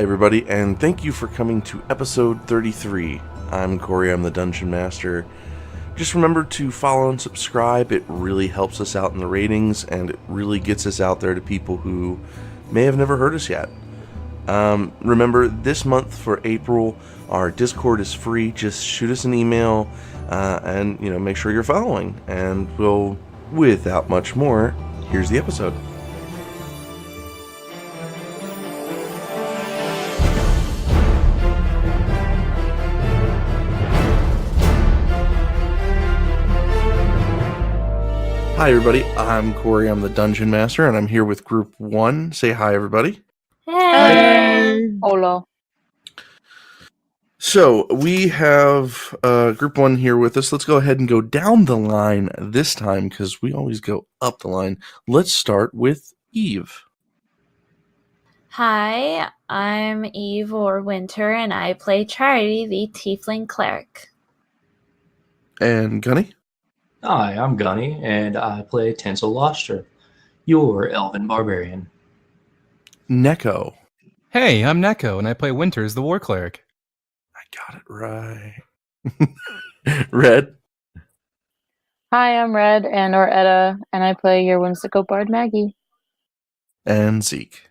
Hi everybody, and thank you for coming to episode 33. I'm Corey, I'm the Dungeon Master. Just remember to follow and subscribe. It really helps us out in the ratings, and it really gets us out there to people who may have never heard us yet. Remember, this month for April, our Discord is free. Just shoot us an email, and make sure you're following. And we'll, without much more, here's the episode. Hi everybody, I'm Corey, I'm the Dungeon Master, and I'm here with Group 1. Say hi everybody. Hey! Hola. So, we have Group 1 here with us. Let's go ahead and go down the line this time, because we always go up the line. Let's start with Eve. Hi, I'm Eve or Winter, and I play Charity, the Tiefling Cleric. And Gunny? Hi, I'm Gunny, and I play Tensel Loster, your Elven Barbarian. Neko. Hey, I'm Neko, and I play Winters, the War Cleric. I got it right. Red. Hi, I'm Red or Etta, and I play your whimsical bard Maggie. And Zeek.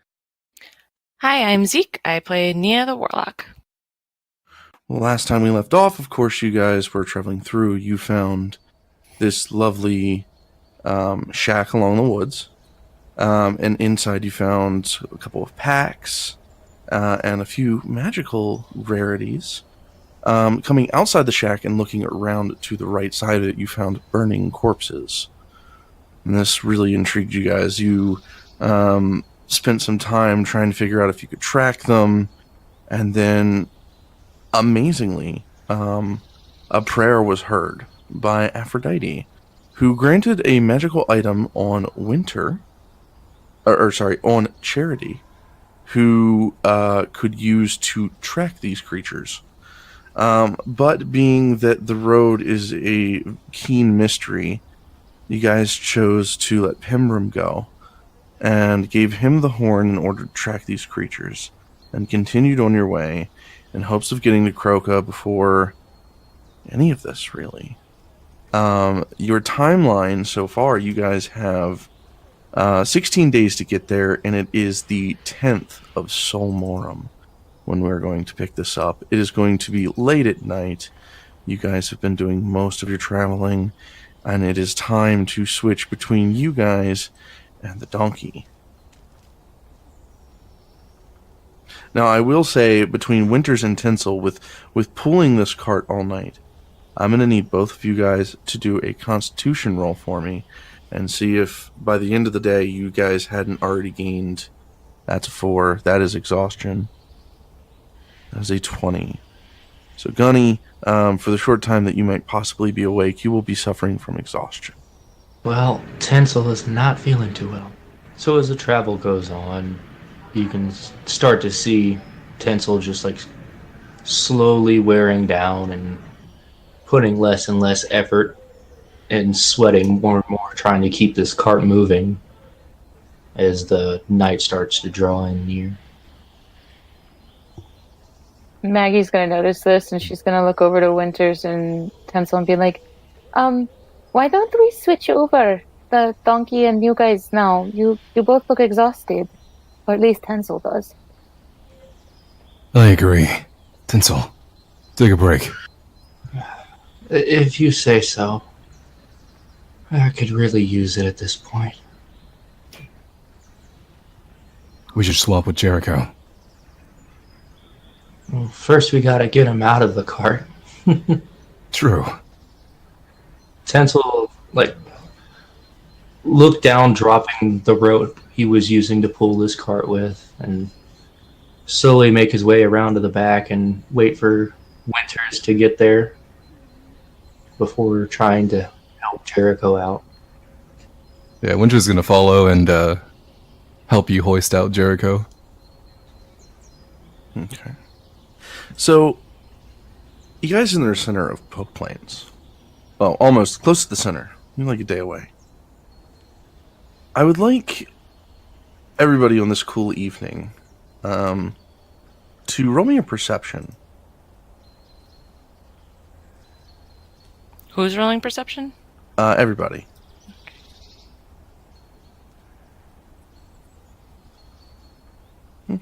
Hi, I'm Zeek. I play Nia the Warlock. Well, last time we left off, of course, you guys were traveling through. You found this lovely shack along the woods. And inside you found a couple of packs and a few magical rarities. Coming outside the shack and looking around to the right side of it, you found burning corpses. And this really intrigued you guys. You spent some time trying to figure out if you could track them. And then, amazingly, a prayer was heard by Aphrodite, who granted a magical item on Winter, on Charity, who could use to track these creatures. But being that the road is a keen mystery, you guys chose to let Pembram go, and gave him the horn in order to track these creatures, and continued on your way in hopes of getting to Kroka before any of this, really. Your timeline so far, you guys have 16 days to get there, and it is the 10th of Solmorum when we're going to pick this up. It is going to be late at night. You guys have been doing most of your traveling, and it is time to switch between you guys and the donkey. Now, I will say, between Winters and Tensel, with pulling this cart all night, I'm going to need both of you guys to do a constitution roll for me and see if by the end of the day you guys hadn't already gained. That's a 4. That is exhaustion. That is a 20. So Gunny, for the short time that you might possibly be awake, you will be suffering from exhaustion. Well, Tensel is not feeling too well. So as the travel goes on, you can start to see Tensel just slowly wearing down and putting less and less effort and sweating more and more, trying to keep this cart moving as the night starts to draw in near. Maggie's gonna notice this, and she's gonna look over to Winters and Tensel and be like, why don't we switch over the donkey and you guys now? You both look exhausted. Or at least Tensel does. I agree. Tensel, take a break. If you say so. I could really use it at this point. We should swap with Jericho. Well, first we gotta get him out of the cart. True. Tensel, look down, dropping the rope he was using to pull this cart with, and slowly make his way around to the back and wait for Winters to get there before trying to help Jericho out. Yeah, Winter's gonna follow and help you hoist out Jericho. Okay. So, you guys are in the center of Poke Plains. Well, almost close to the center. You're like a day away. I would like everybody on this cool evening to roll me a perception. Who's rolling perception? Everybody.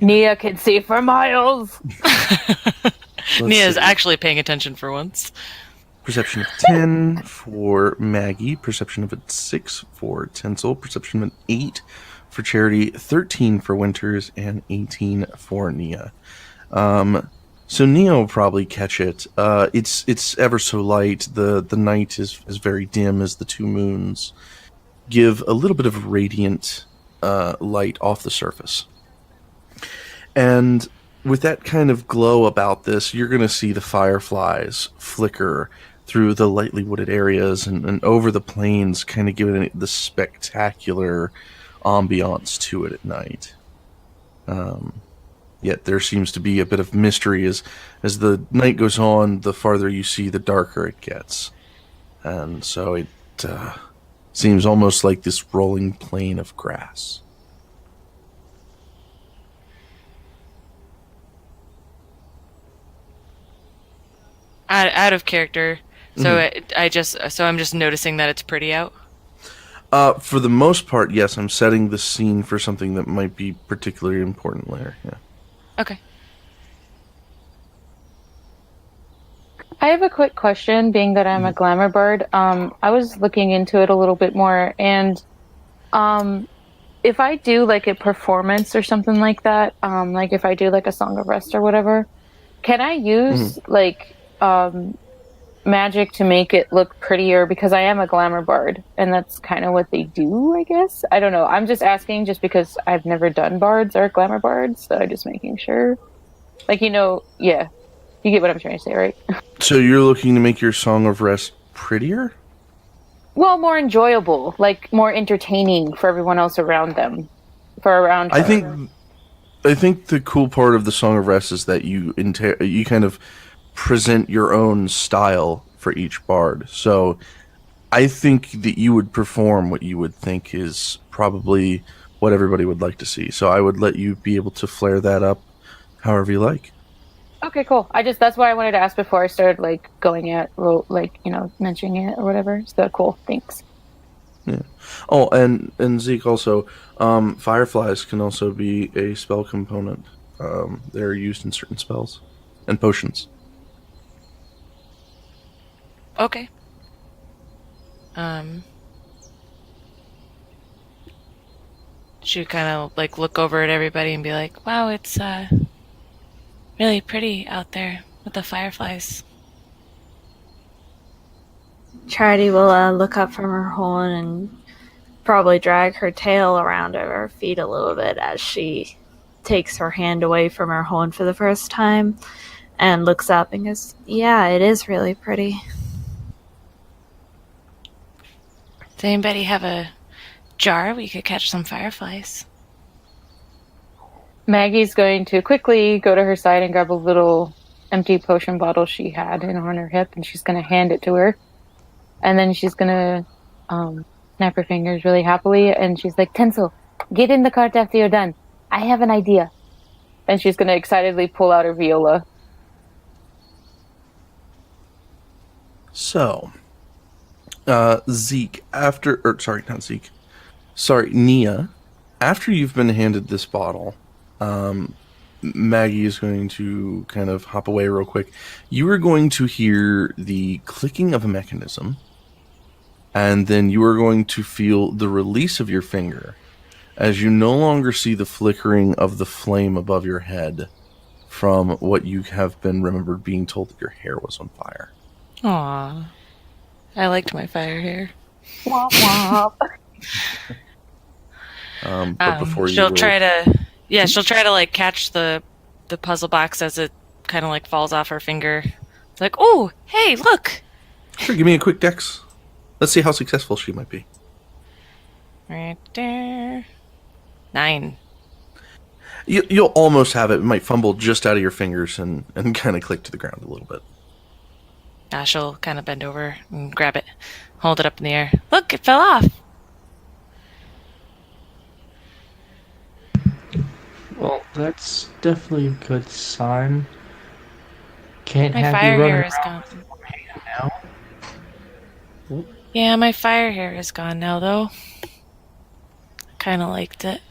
Nia can see for miles. Nia's see. actually paying attention for once. Perception of 10 for Maggie. Perception of a 6 for Tensel. Perception of an 8 for Charity. 13 for Winters. And 18 for Nia. So Nia will probably catch it. It's ever so light. The night is very dim as the two moons give a little bit of radiant light off the surface. And with that kind of glow about this, you're going to see the fireflies flicker through the lightly wooded areas and over the plains, kind of giving it the spectacular ambiance to it at night. Yet there seems to be a bit of mystery as the night goes on, the farther you see, the darker it gets. And so it seems almost like this rolling plain of grass. Out of character. So I'm just noticing that it's pretty out. For the most part, yes, I'm setting the scene for something that might be particularly important later. Yeah. Okay. I have a quick question, being that I'm a glamour bird. I was looking into it a little bit more, and if I do like a performance or something like that, like if I do like a Song of Rest or whatever, can I use like magic to make it look prettier? Because I am a glamour bard, and that's kind of what they do, I guess. I don't know. I'm just asking just because I've never done bards or glamour bards, so I'm just making sure. Like, yeah. You get what I'm trying to say, right? So you're looking to make your Song of Rest prettier? Well, more enjoyable, like more entertaining for everyone else around them. I think the cool part of the Song of Rest is that you kind of present your own style for each bard. So I think that you would perform what you would think is probably what everybody would like to see. So I would let you be able to flare that up however you like. Okay, cool. That's why I wanted to ask before I started like going at mentioning it or whatever. So cool. Thanks. Yeah. Oh, and Zeek also, fireflies can also be a spell component. They're used in certain spells and potions. Okay. Should kind of like look over at everybody and be like, "Wow, it's really pretty out there with the fireflies." Charity will look up from her horn and probably drag her tail around her feet a little bit as she takes her hand away from her horn for the first time and looks up and goes, "Yeah, it is really pretty." Does anybody have a jar we could catch some fireflies? Maggie's going to quickly go to her side and grab a little empty potion bottle she had on her hip, and she's going to hand it to her. And then she's going to snap her fingers really happily, and she's like, "Tensel, get in the cart after you're done. I have an idea." And she's going to excitedly pull out her viola. So, Zeek, Nia, after you've been handed this bottle, Maggie is going to kind of hop away real quick. You are going to hear the clicking of a mechanism, and then you are going to feel the release of your finger as you no longer see the flickering of the flame above your head from what you have been remembered being told that your hair was on fire. Aww. I liked my fire hair. Womp womp. But before she'll you try to like catch the puzzle box as it kind of like falls off her finger. It's like, "Oh, hey, look!" Sure, give me a quick dex. Let's see how successful she might be. Right there. 9. You'll almost have it. It might fumble just out of your fingers and kind of click to the ground a little bit. She'll kind of bend over and grab it, hold it up in the air. Look, it fell off. Well, that's definitely a good sign. Can't My have fire you running hair around is gone. now. Yeah, my fire hair is gone now, though. Kind of liked it.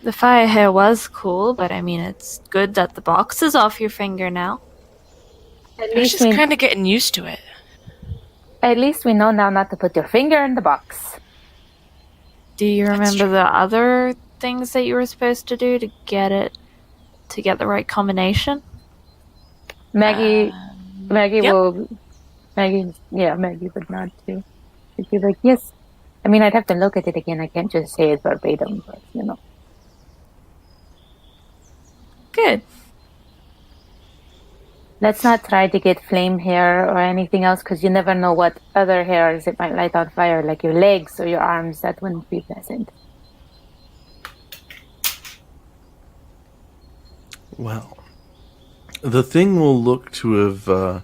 The fire hair was cool, but I mean, it's good that the box is off your finger now. At I was least just we kind of getting used to it. know now not to put your finger in the box. Do you That's remember true. the other things that you were supposed to do to get the right combination? Maggie Yep. Maggie would nod too. She'd be like, yes. I mean, I'd have to look at it again. I can't just say it verbatim, but Good. Let's not try to get flame hair or anything else, because you never know what other hairs it might light on fire, like your legs or your arms. That wouldn't be pleasant. Well, the thing will look to have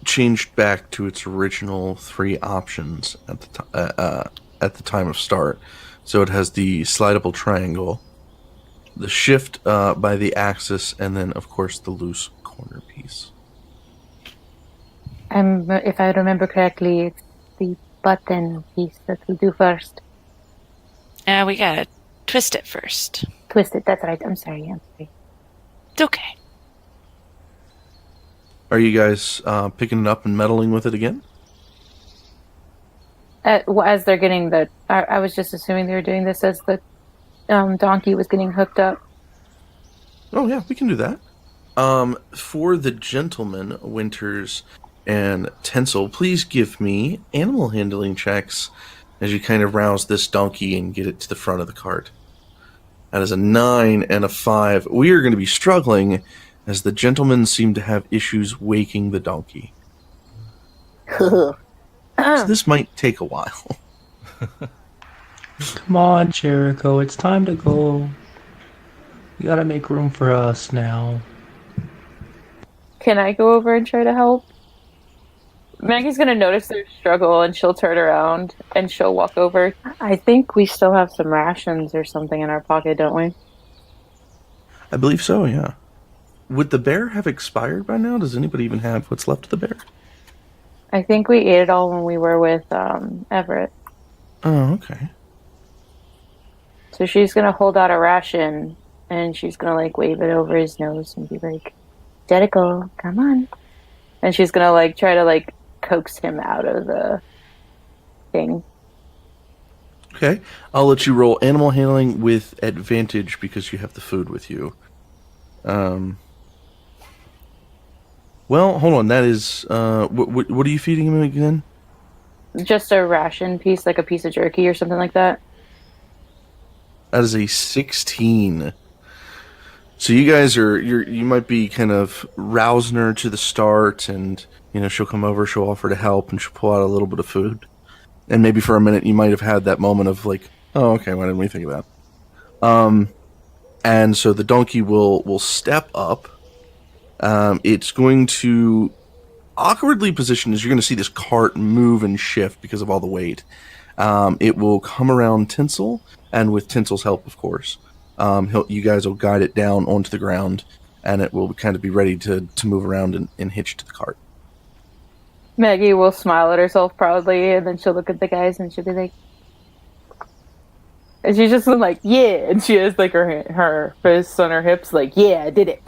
changed back to its original 3 options at the time of start. So it has the slidable triangle, the shift by the axis, and then, of course, the loose corner piece. If I remember correctly, it's the button piece that we do first. We gotta twist it first. Twist it. That's right. I'm sorry. It's okay. Are you guys picking it up and meddling with it again? As they're getting I was just assuming they were doing this as the donkey was getting hooked up. Oh, yeah, we can do that. For the gentlemen, Winters and Tensel, please give me animal handling checks as you kind of rouse this donkey and get it to the front of the cart. That is a 9 and a 5. We are going to be struggling as the gentlemen seem to have issues waking the donkey. So this might take a while. Come on, Jericho, it's time to go. You gotta make room for us now. Can I go over and try to help? Maggie's gonna notice their struggle and she'll turn around and she'll walk over. I think we still have some rations or something in our pocket, don't we? I believe so, yeah. Would the bear have expired by now? Does anybody even have what's left of the bear? I think we ate it all when we were with Everett. Oh, okay. So she's gonna hold out a ration and she's gonna wave it over his nose and be like, Jericho, come on. And she's gonna try to coax him out of the thing. Okay. I'll let you roll animal handling with advantage because you have the food with you. Well, hold on. That is, what are you feeding him again? Just a ration piece, like a piece of jerky or something like that. That is a 16. So you guys you might be kind of rousing her to the start, and she'll come over, she'll offer to help, and she'll pull out a little bit of food. And maybe for a minute you might have had that moment of oh, okay, why didn't we think of that? And so the donkey will step up. It's going to awkwardly position as you're going to see this cart move and shift because of all the weight. It will come around Tensel, and with Tensel's help, of course. You guys will guide it down onto the ground, and it will kind of be ready to move around and hitch to the cart. Maggie will smile at herself proudly, and then she'll look at the guys and she'll be like, and she's just yeah, and she has her fists on her hips, yeah, I did it.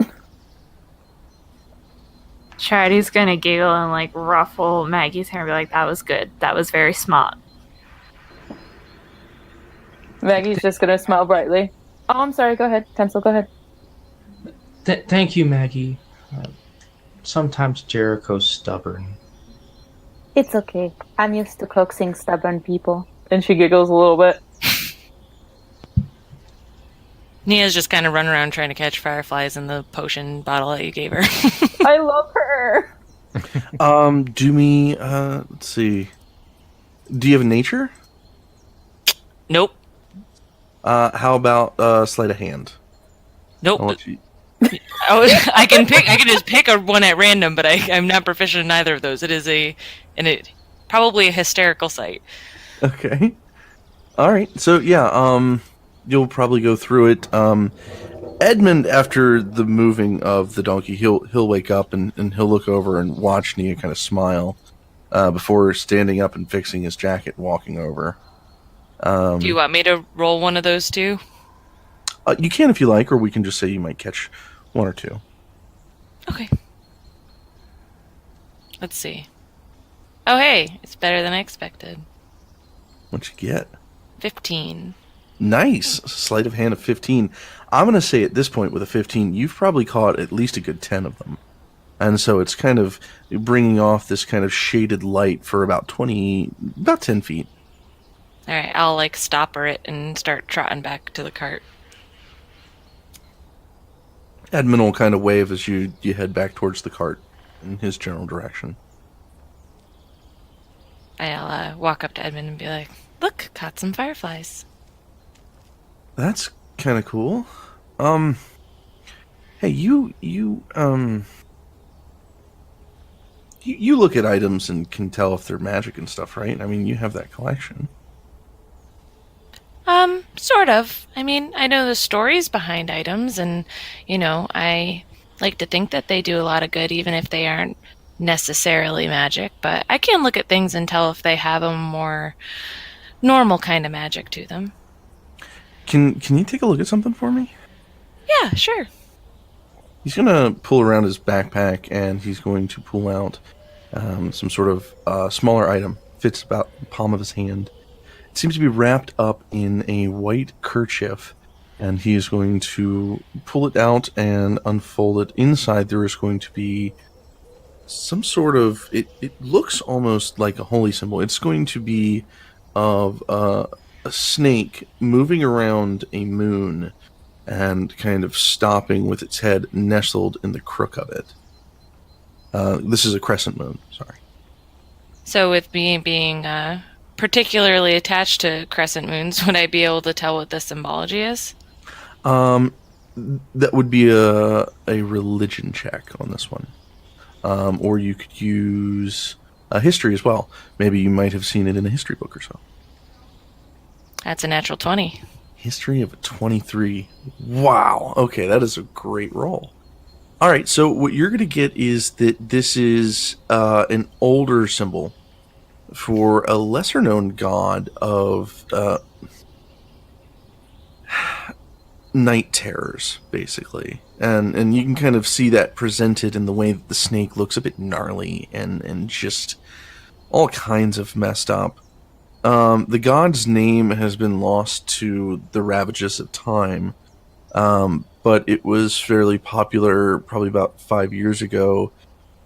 Charity's gonna giggle and ruffle Maggie's hair and be like, that was good. That was very smart. Maggie's just gonna smile brightly. Oh, I'm sorry, go ahead. Tensel, go ahead. Thank you, Maggie. Sometimes Jericho's stubborn. It's okay. I'm used to coaxing stubborn people. And she giggles a little bit. Nia's just kind of running around trying to catch fireflies in the potion bottle that you gave her. I love her! Do me, let's see. Do you have nature? Nope. How about sleight of hand? Nope. I'll let you... I can just pick one at random, but I'm not proficient in either of those. It is probably a hysterical sight. Okay. All right. So yeah, you'll probably go through it. Edmund, after the moving of the donkey, he'll wake up and he'll look over and watch Nia kind of smile before standing up and fixing his jacket and walking over. Do you want me to roll one of those too? You can if you like, or we can just say you might catch one or two. Okay. Let's see. Oh, hey, it's better than I expected. What'd you get? 15. Nice. Sleight of hand of 15. I'm going to say at this point with a 15, you've probably caught at least a good 10 of them. And so it's kind of bringing off this kind of shaded light for about 10 feet. All right, I'll like stopper it and start trotting back to the cart. Edmund will kind of wave as you head back towards the cart in his general direction. I'll walk up to Edmund and be like, look, caught some fireflies. That's kind of cool. Hey, you look at items and can tell if they're magic and stuff, right? I mean, you have that collection. Sort of. I mean, I know the stories behind items, and, you know, I like to think that they do a lot of good, even if they aren't necessarily magic, but I can look at things and tell if they have a more normal kind of magic to them. Can you take a look at something for me? Yeah, sure. He's going to pull around his backpack, and he's going to pull out some sort of smaller item. Fits about the palm of his hand. It seems to be wrapped up in a white kerchief, and he is going to pull it out and unfold it. Inside there is going to be some sort of... It looks almost like a holy symbol. It's going to be of a snake moving around a moon and kind of stopping with its head nestled in the crook of it. This is a crescent moon, sorry. So with me being particularly attached to crescent moons, would I be able to tell what the symbology is? That would be a religion check on this one. Or you could use a history as well. Maybe you might have seen it in a history book or so. That's a natural 20. History of a 23. Wow. Okay, that is a great roll. All right, so what you're going to get is that this is an older symbol for a lesser-known god of night terrors, basically. And you can kind of see that presented in the way that the snake looks a bit gnarly and just all kinds of messed up. The god's name has been lost to the ravages of time, but it was fairly popular probably about 5 years ago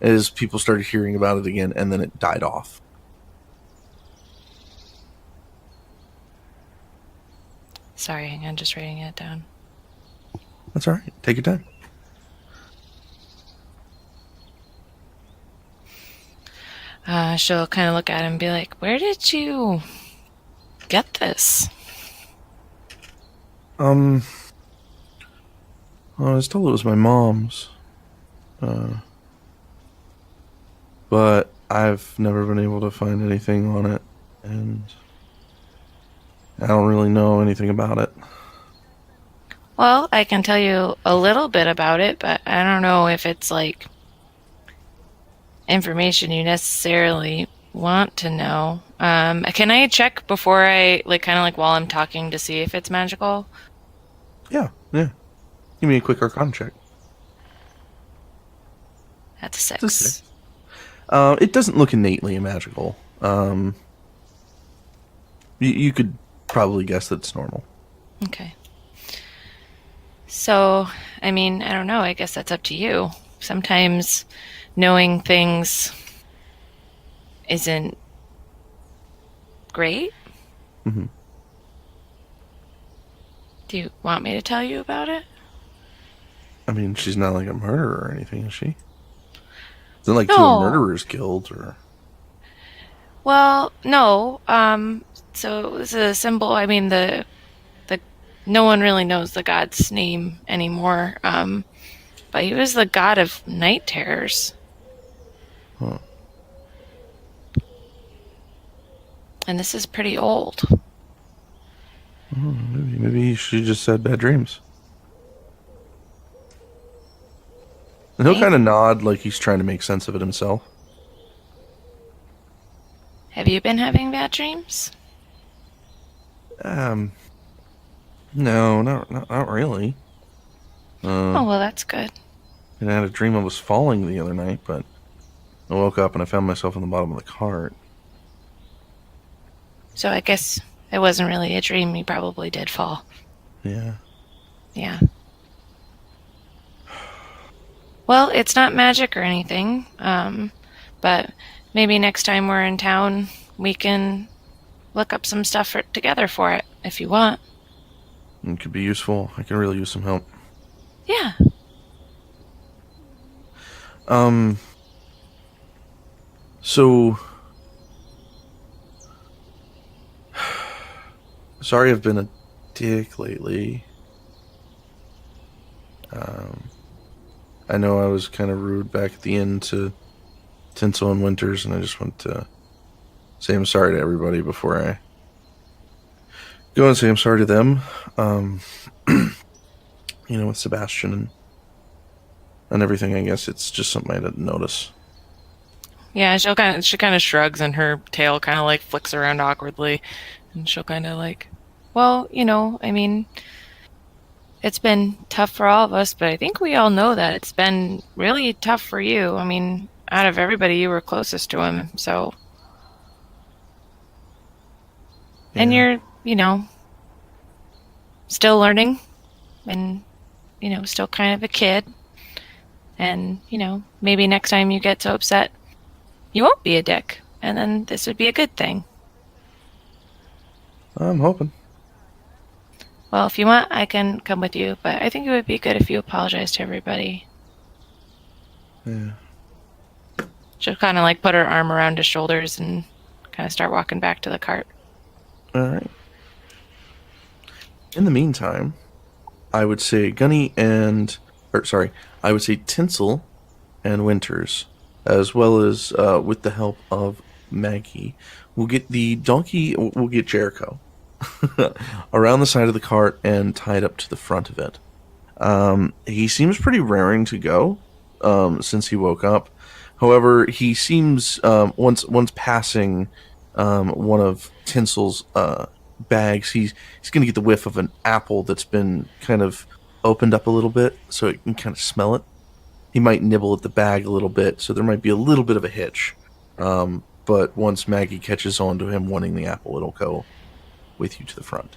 as people started hearing about it again, and then it died off. Sorry, hang on, just writing it down. That's all right. Take your time. She'll kind of look at him and be like, where did you get this? I was told it was my mom's. But I've never been able to find anything on it, and I don't really know anything about it. Well, I can tell you a little bit about it, but I don't know if it's like information you necessarily want to know. Can I check before I, like, kind of like while I'm talking to see if it's magical? Yeah. Give me a quick Arcana check. That's a 6. It's a 6. It doesn't look innately magical. You could probably guess that it's normal. Okay. So, I mean, I don't know. I guess that's up to you. Sometimes knowing things isn't great. Mm-hmm. Do you want me to tell you about it? I mean, she's not like a murderer or anything, is she? It's not like No. to a murderer's guild or... Well, no. So this is a symbol. I mean, the no one really knows the god's name anymore. But he was the god of night terrors. Huh. And this is pretty old. Maybe she just had bad dreams. And he'll Hey. kind of nod like he's trying to make sense of it himself. Have you been having bad dreams? No, not really. Oh, well, that's good. And I had a dream I was falling the other night, but I woke up and I found myself in the bottom of the cart. So I guess it wasn't really a dream. You probably did fall. Yeah. Yeah. Well, it's not magic or anything, but maybe next time we're in town, we can look up some stuff together for it, if you want. It could be useful. I can really use some help. Yeah. So... Sorry I've been a dick lately. I know I was kind of rude back at the end to Tensel and Winters, and I just want to say I'm sorry to everybody before I go and say I'm sorry to them. With Sebastian and everything, I guess it's just something I didn't notice. Yeah, she kind of shrugs and her tail kind of like flicks around awkwardly, and she'll kind of like, well, I mean, it's been tough for all of us, but I think we all know that it's been really tough for you. I mean, out of everybody, you were closest to him, so. Yeah. And you're, still learning and, still kind of a kid. And, maybe next time you get so upset, you won't be a dick. And then this would be a good thing. I'm hoping. Well, if you want, I can come with you, but I think it would be good if you apologize to everybody. Yeah. She'll kind of like put her arm around his shoulders and kind of start walking back to the cart. All right. In the meantime, I would say I would say Tensel and Winters, as well as with the help of Maggie, we'll get the donkey. We'll get Jericho around the side of the cart and tied up to the front of it. He seems pretty raring to go since he woke up. However, he seems once passing one of Tensel's bags, he's going to get the whiff of an apple that's been kind of opened up a little bit, so it can kind of smell it. He might nibble at the bag a little bit, so there might be a little bit of a hitch. But once Maggie catches on to him wanting the apple, it'll go with you to the front.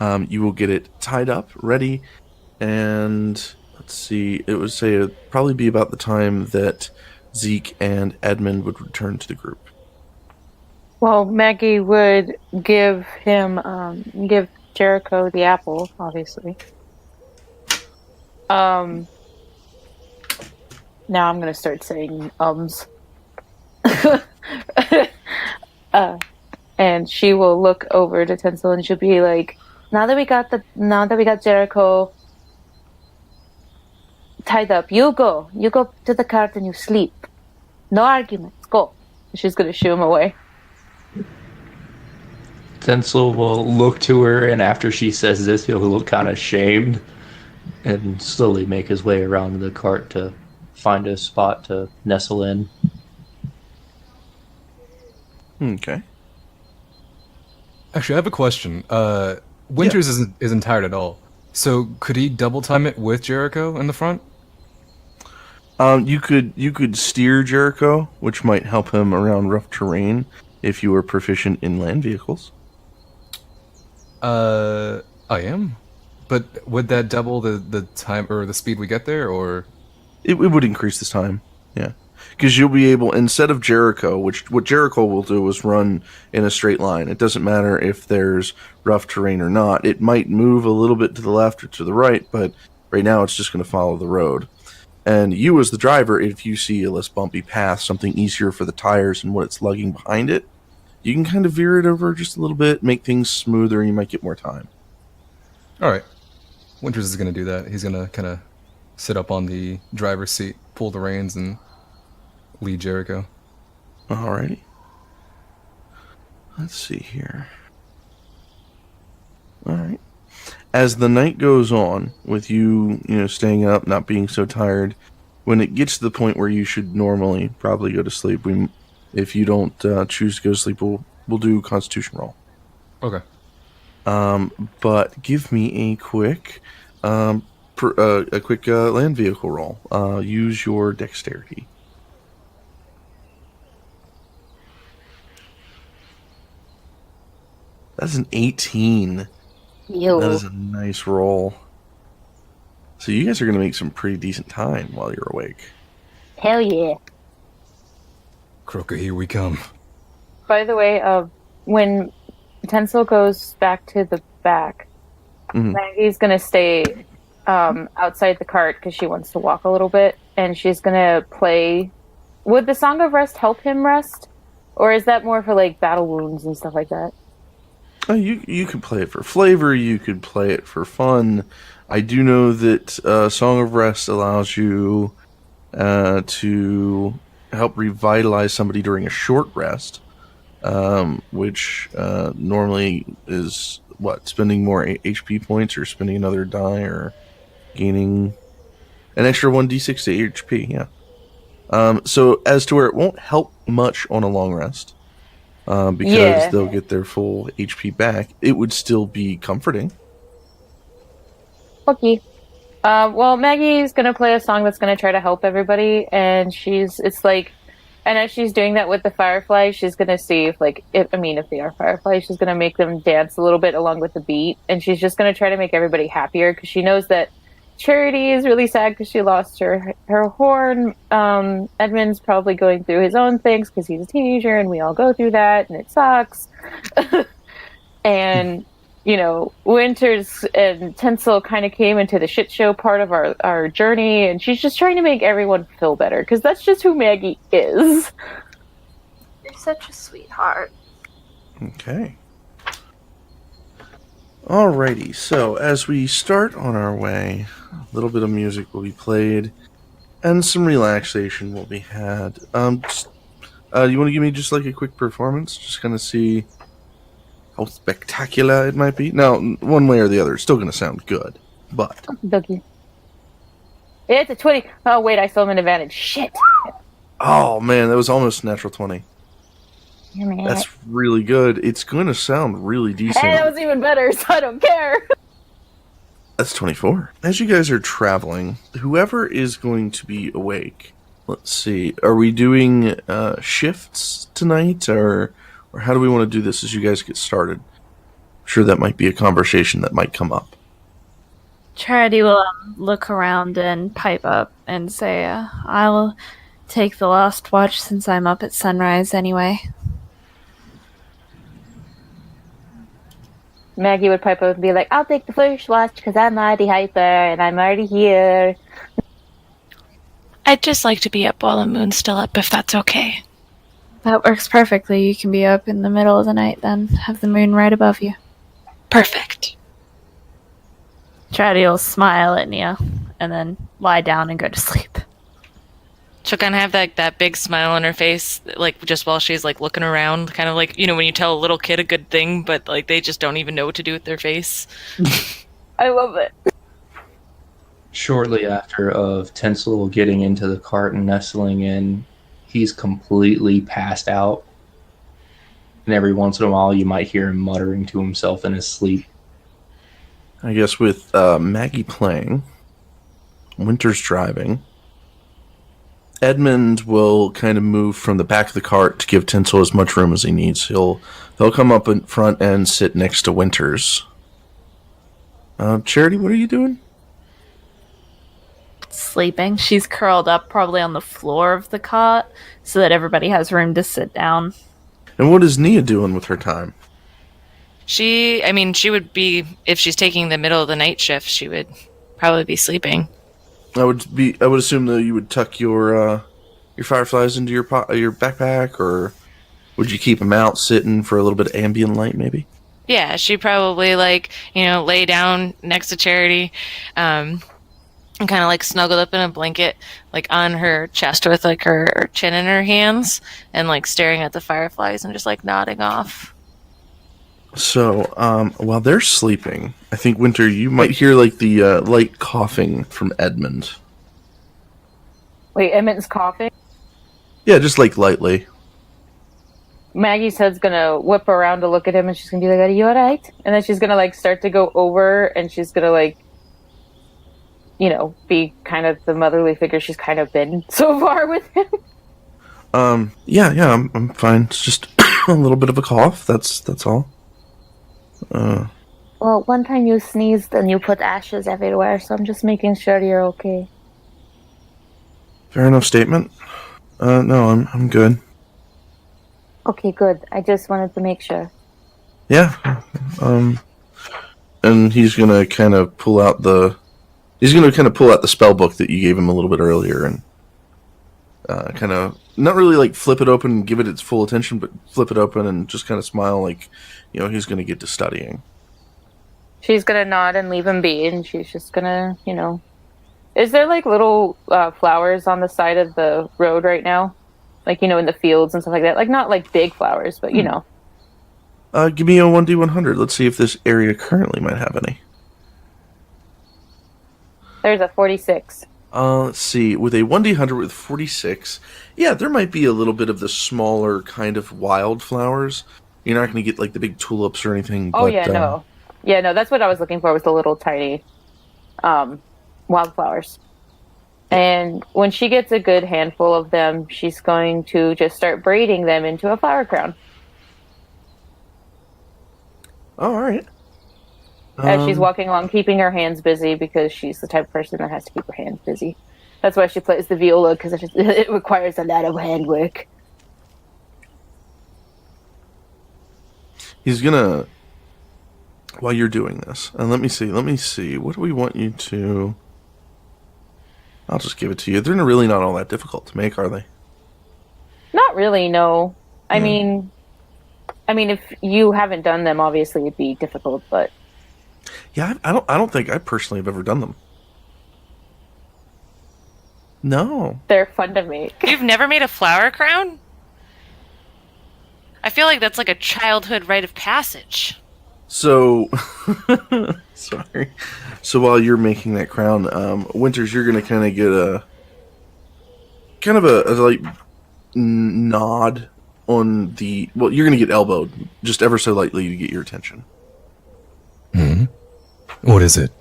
You will get it tied up, ready, and let's see, it would say it would probably be about the time that Zeek and Edmund would return to the group. Well, Maggie would give Jericho the apple, obviously. Now I'm gonna start saying and she will look over to Tensel and she'll be like, now that we got Jericho tied up, you go to the cart and you sleep. No arguments, go. And she's gonna shoo him away. Tensel will look to her, and after she says this, he'll look kind of shamed and slowly make his way around the cart to find a spot to nestle in. Okay. Actually, I have a question. Winters isn't tired at all. So could he double time it with Jericho in the front? You could steer Jericho, which might help him around rough terrain if you were proficient in land vehicles. I am. But would that double the time or the speed we get there, or? It would increase this time, yeah. Because you'll be able, instead of Jericho, what Jericho will do is run in a straight line. It doesn't matter if there's rough terrain or not. It might move a little bit to the left or to the right, but right now it's just going to follow the road. And you as the driver, if you see a less bumpy path, something easier for the tires and what it's lugging behind it, you can kind of veer it over just a little bit, make things smoother, and you might get more time. All right. Winters is going to do that. He's going to kind of sit up on the driver's seat, pull the reins, and lead Jericho. Alrighty. Let's see here. Alright. as the night goes on, with you staying up, not being so tired, when it gets to the point where you should normally probably go to sleep, if you don't choose to go to sleep, we'll do Constitution roll. Okay. But give me a quick land vehicle roll. Use your dexterity. That's an 18. Yo. That is a nice roll. So you guys are going to make some pretty decent time while you're awake. Hell yeah. Kroka, here we come. By the way, when Tensel goes back to the back, Maggie's going to stay outside the cart because she wants to walk a little bit, and she's going to play... Would the Song of Rest help him rest? Or is that more for, like, battle wounds and stuff like that? You could play it for flavor, you could play it for fun. I do know that Song of Rest allows you to help revitalize somebody during a short rest, which normally is, spending more HP points or spending another die or gaining an extra 1d6 to HP, yeah. So as to where it won't help much on a long rest, because they'll get their full HP back, it would still be comforting. Okay. Well, Maggie's gonna play a song that's gonna try to help everybody, and and as she's doing that with the Fireflies, she's gonna see if they are Fireflies, she's gonna make them dance a little bit along with the beat, and she's just gonna try to make everybody happier, because she knows that Charity is really sad because she lost her horn. Edmund's probably going through his own things because he's a teenager, and we all go through that, and it sucks. And, Winters and Tensel kind of came into the shit show part of our journey, and she's just trying to make everyone feel better, because that's just who Maggie is. You're such a sweetheart. Okay. Alrighty, so as we start on our way, a little bit of music will be played, and some relaxation will be had. You want to give me just like a quick performance? Just kind of see how spectacular it might be. Now, one way or the other, it's still going to sound good, but... Dougie. It's a 20. Oh, wait, I still have an advantage. Shit. Oh, man, that was almost natural 20. Damn That's really good. It's going to sound really decent. Hey, that was even better, so I don't care. That's 24. As you guys are traveling, whoever is going to be awake, let's see, are we doing shifts tonight, or how do we want to do this as you guys get started? I'm sure that might be a conversation that might come up. Charity will look around and pipe up and say, I'll take the last watch since I'm up at sunrise anyway. Maggie would pipe up and be like, I'll take the first watch because I'm already hyper and I'm already here. I'd just like to be up while the moon's still up, if that's okay. That works perfectly. You can be up in the middle of the night then, have the moon right above you. Perfect. Charity will smile at Nia and then lie down and go to sleep. She'll kind of have that big smile on her face, just while she's looking around, kind of when you tell a little kid a good thing, but they just don't even know what to do with their face. I love it. Shortly after of Tensel getting into the cart and nestling in, he's completely passed out. And every once in a while you might hear him muttering to himself in his sleep. I guess with Maggie playing, Winter's driving, Edmund will kind of move from the back of the cart to give Tensel as much room as he needs. They'll come up in front and sit next to Winters. Charity, what are you doing? Sleeping. She's curled up probably on the floor of the cot so that everybody has room to sit down. And what is Nia doing with her time? She would be, if she's taking the middle of the night shift, she would probably be sleeping. I would assume that you would tuck your Fireflies into your backpack, or would you keep them out sitting for a little bit of ambient light, maybe? Yeah, she'd probably lay down next to Charity, and kind of snuggled up in a blanket, on her chest with her chin in her hands, and staring at the Fireflies and just nodding off. So, while they're sleeping, I think, Winter, you might hear, like, the light coughing from Edmund. Wait, Emmett's coughing? Yeah, just, like, lightly. Maggie's head's gonna whip around to look at him, and she's gonna be like, "Are you alright?" And then she's gonna, like, start to go over, and she's gonna, like, you know, be kind of the motherly figure she's kind of been so far with him. Yeah, I'm fine. It's just a little bit of a cough, that's all. Well, one time you sneezed and you put ashes everywhere, so I'm just making sure you're okay. Fair enough statement. No, I'm good. Okay, good. I just wanted to make sure. Yeah. And he's gonna kind of pull out the spell book that you gave him a little bit earlier, and kind of not really like flip it open and give it its full attention, but flip it open and just kind of smile, like, you know, he's gonna get to studying. She's gonna nod and leave him be, and she's just gonna, you know. Is there like little flowers on the side of the road right now? Like, you know, in the fields and stuff like that? Like, not like big flowers, but you know. Give me a 1d100. Let's see if this area currently might have any. There's a 46. Let's see. With a 1d100 with 46, yeah, there might be a little bit of the smaller kind of wildflowers. You're not going to get like the big tulips or anything. Oh, but, yeah, no. Yeah, no, that's what I was looking for, was the little tiny wildflowers. And when she gets a good handful of them, she's going to just start braiding them into a flower crown. Oh, all right. As she's walking along, keeping her hands busy, because she's the type of person that has to keep her hands busy. That's why she plays the viola, because it requires a lot of handwork. He's gonna, while you're doing this, and let me see, what do we want you to... I'll just give it to you. They're really not all that difficult to make, are they? Not really, no. I mean, if you haven't done them, obviously it'd be difficult, but... Yeah, I don't think I personally have ever done them. No. They're fun to make. You've never made a flower crown? I feel like that's like a childhood rite of passage. So, sorry. So while you're making that crown, Winters, you're gonna kind of get a like nod on the. Well, you're gonna get elbowed just ever so lightly to get your attention. Hmm. What is it?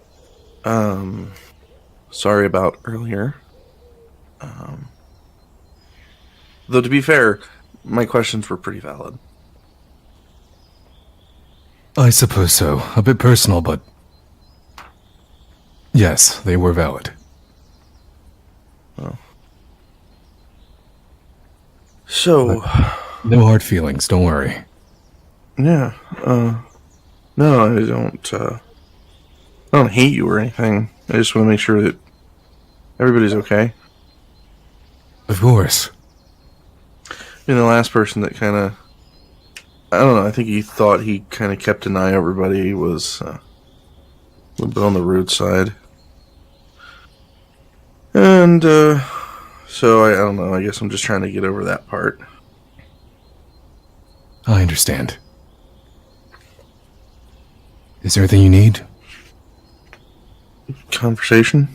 Sorry about earlier. Though to be fair, my questions were pretty valid. I suppose so. A bit personal, but... Yes, they were valid. Oh. So... No hard feelings, don't worry. Yeah, no, I don't hate you or anything. I just want to make sure that everybody's okay. Of course. You know, the last person that kind of... I don't know, I think he thought he kind of kept an eye over everybody was a little bit on the rude side. And, so I don't know, I guess I'm just trying to get over that part. I understand. Is there anything you need? Conversation?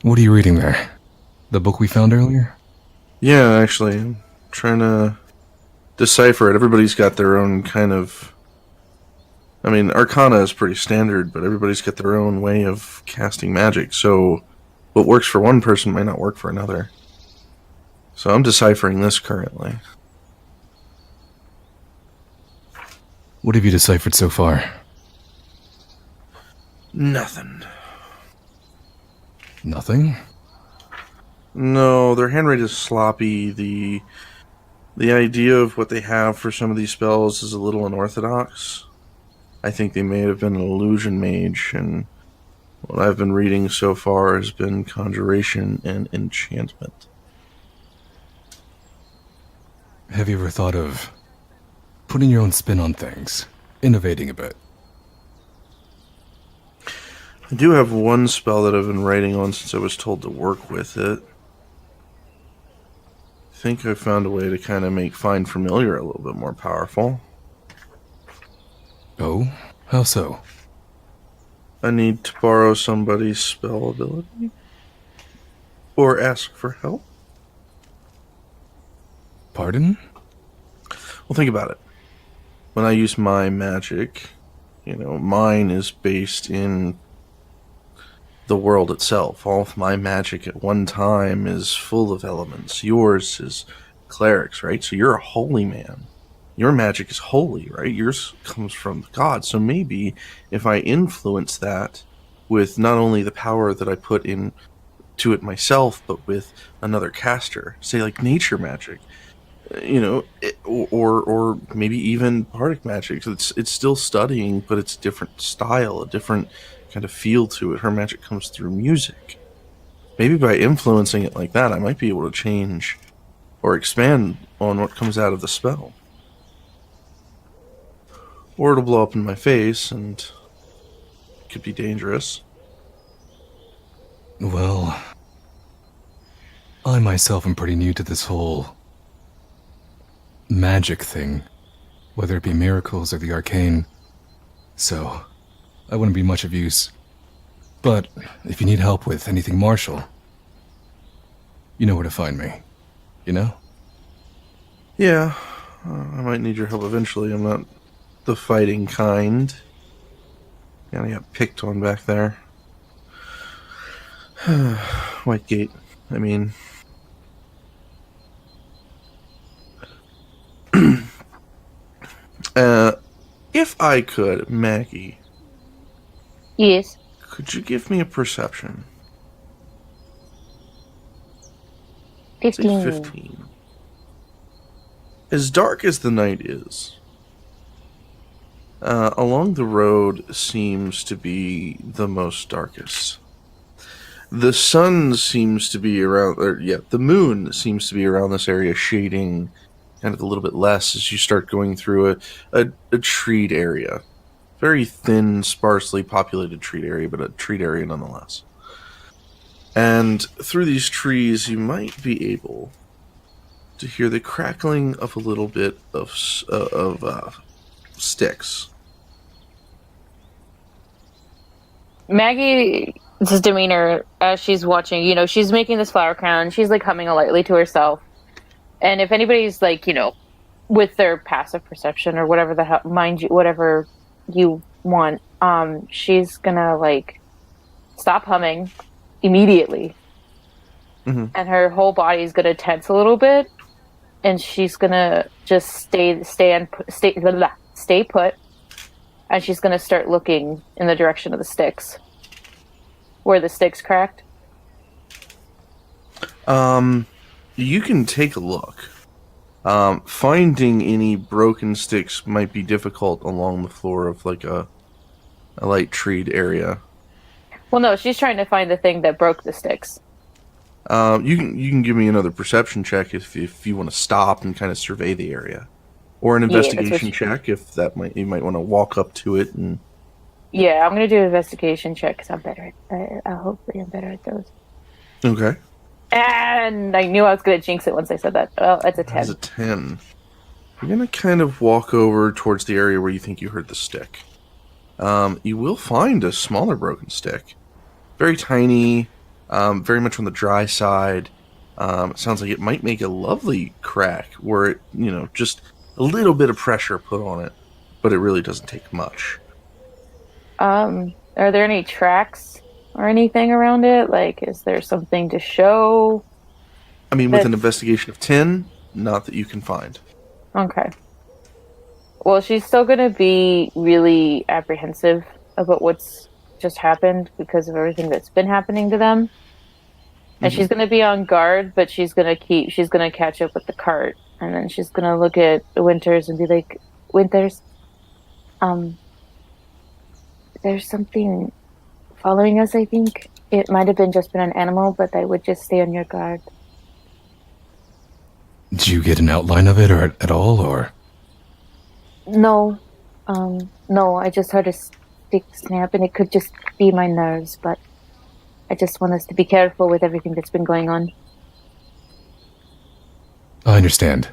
What are you reading there? The book we found earlier? Yeah, actually, I'm trying to decipher it. Everybody's got their own kind of... I mean, Arcana is pretty standard, but everybody's got their own way of casting magic, so what works for one person might not work for another. So I'm deciphering this currently. What have you deciphered so far? Nothing. Nothing? No, their handwriting is sloppy. The idea of what they have for some of these spells is a little unorthodox. I think they may have been an illusion mage, and what I've been reading so far has been conjuration and enchantment. Have you ever thought of putting your own spin on things? Innovating a bit? I do have one spell that I've been writing on since I was told to work with it. I think I found a way to kind of make Find Familiar a little bit more powerful. Oh? How so? I need to borrow somebody's spell ability. Or ask for help. Pardon? Well, think about it. When I use my magic, mine is based in the world itself. All of my magic at one time is full of elements. Yours is clerics, right? So you're a holy man. Your magic is holy, right? Yours comes from God. So maybe if I influence that with not only the power that I put into it myself, but with another caster, say like nature magic, or maybe even bardic magic. So it's still studying, but it's a different style, a different kind of feel to it. Her magic comes through music. Maybe by influencing it like that, I might be able to change or expand on what comes out of the spell. Or it'll blow up in my face, and it could be dangerous. Well, I myself am pretty new to this whole magic thing, whether it be miracles or the arcane, so I wouldn't be much of use. But if you need help with anything martial, you know where to find me, you know? Yeah, I might need your help eventually. I'm not the fighting kind. Kinda got picked on back there. White Gate, I mean. If I could, Maggie, Yes. could you give me a perception? Say 15. 15. As dark as the night is, along the road seems to be the most darkest. The sun seems to be around, the moon seems to be around this area, shading kind of a little bit less as you start going through a treed area. Very thin, sparsely populated treed area, but a treed area nonetheless. And through these trees, you might be able to hear the crackling of a little bit of sticks. Maggie's demeanor as she's watching, she's making this flower crown. She's like humming lightly to herself. And if anybody's like, with their passive perception or whatever the hell, whatever you want, she's gonna like stop humming immediately. Mm-hmm. And her whole body's gonna tense a little bit, and she's gonna just stay put, and she's gonna start looking in the direction of the sticks, where the sticks cracked. You can take a look. Finding any broken sticks might be difficult along the floor of like a light treed area. Well, no, she's trying to find the thing that broke the sticks. You can give me another perception check if you want to stop and kind of survey the area, or an investigation check if you might want to walk up to it and. Yeah, I'm gonna do an investigation check because I'm better at. Hopefully, I'm better at those. Okay. And I knew I was gonna jinx it once I said that. Well, it's a 10. That's a 10. You're gonna kind of walk over towards the area where you think you heard the stick. You will find a smaller broken stick, very tiny. Very much on the dry side. It sounds like it might make a lovely crack where it, just a little bit of pressure put on it, but it really doesn't take much. Are there any tracks or anything around it? Like, is there something to show? I mean, with an investigation of 10, not that you can find. Okay. Well, she's still going to be really apprehensive about what's just happened because of everything that's been happening to them. And she's going to be on guard, but she's going to catch up with the cart. And then she's going to look at Winters and be like, Winters, there's something following us, I think. It might have just been an animal, but I would just stay on your guard. Did you get an outline of it or at all, or? No. No, I just heard a stick snap, and it could just be my nerves, but I just want us to be careful with everything that's been going on. I understand.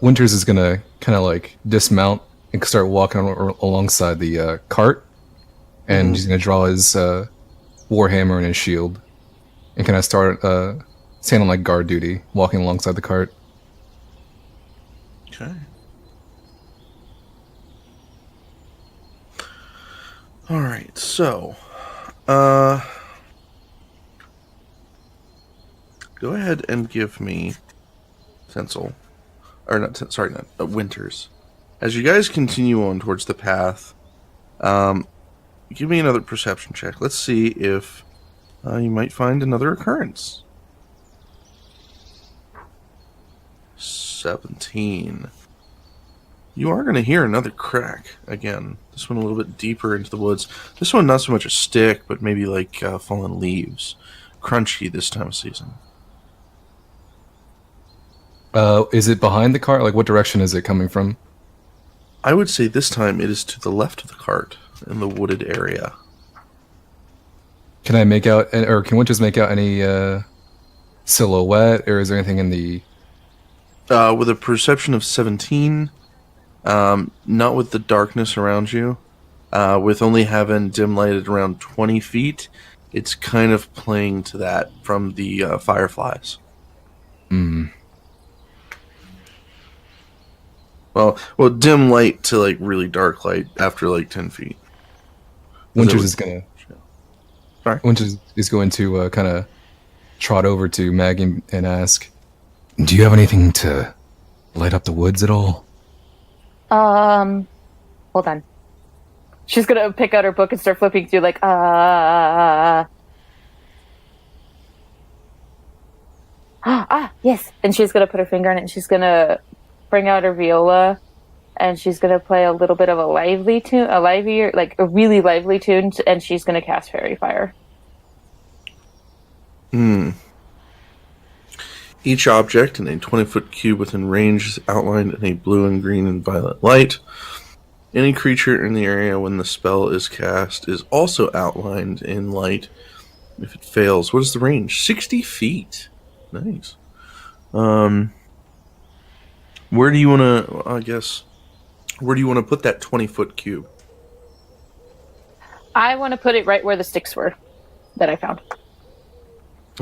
Winters is gonna kind of like dismount and start walking alongside the cart. And he's going to draw his warhammer and his shield, and kind of start stand on like guard duty, walking alongside the cart. Okay. All right. So, go ahead and give me Tensel, or not? Sorry, not Winters. As you guys continue on towards the path, give me another perception check. Let's see if you might find another occurrence. 17. You are going to hear another crack again. This one a little bit deeper into the woods. This one not so much a stick, but maybe like fallen leaves. Crunchy this time of season. Is it behind the cart? Like, what direction is it coming from? I would say this time it is to the left of the cart in the wooded area. Can I make out, or can Winters make out any silhouette, or is there anything in the... With a perception of 17, not with the darkness around you, with only having dim lighted around 20 feet, it's kind of playing to that from the Fireflies. Well, dim light to like really dark light after like 10 feet. Winters is gonna... Sorry? Winters is going to kind of trot over to Maggie and ask, do you have anything to light up the woods at all? Hold on. She's gonna pick out her book and start flipping through, like, yes. And she's gonna put her finger on it, and she's gonna bring out her viola, and she's gonna play a little bit of a lively tune, like a really lively tune, and she's gonna cast Fairy Fire. Each object in a 20-foot cube within range is outlined in a blue and green and violet light. Any creature in the area when the spell is cast is also outlined in light. If it fails, what is the range? 60 feet. Nice. Where do you want to, where do you want to put that 20-foot cube? I want to put it right where the sticks were that I found.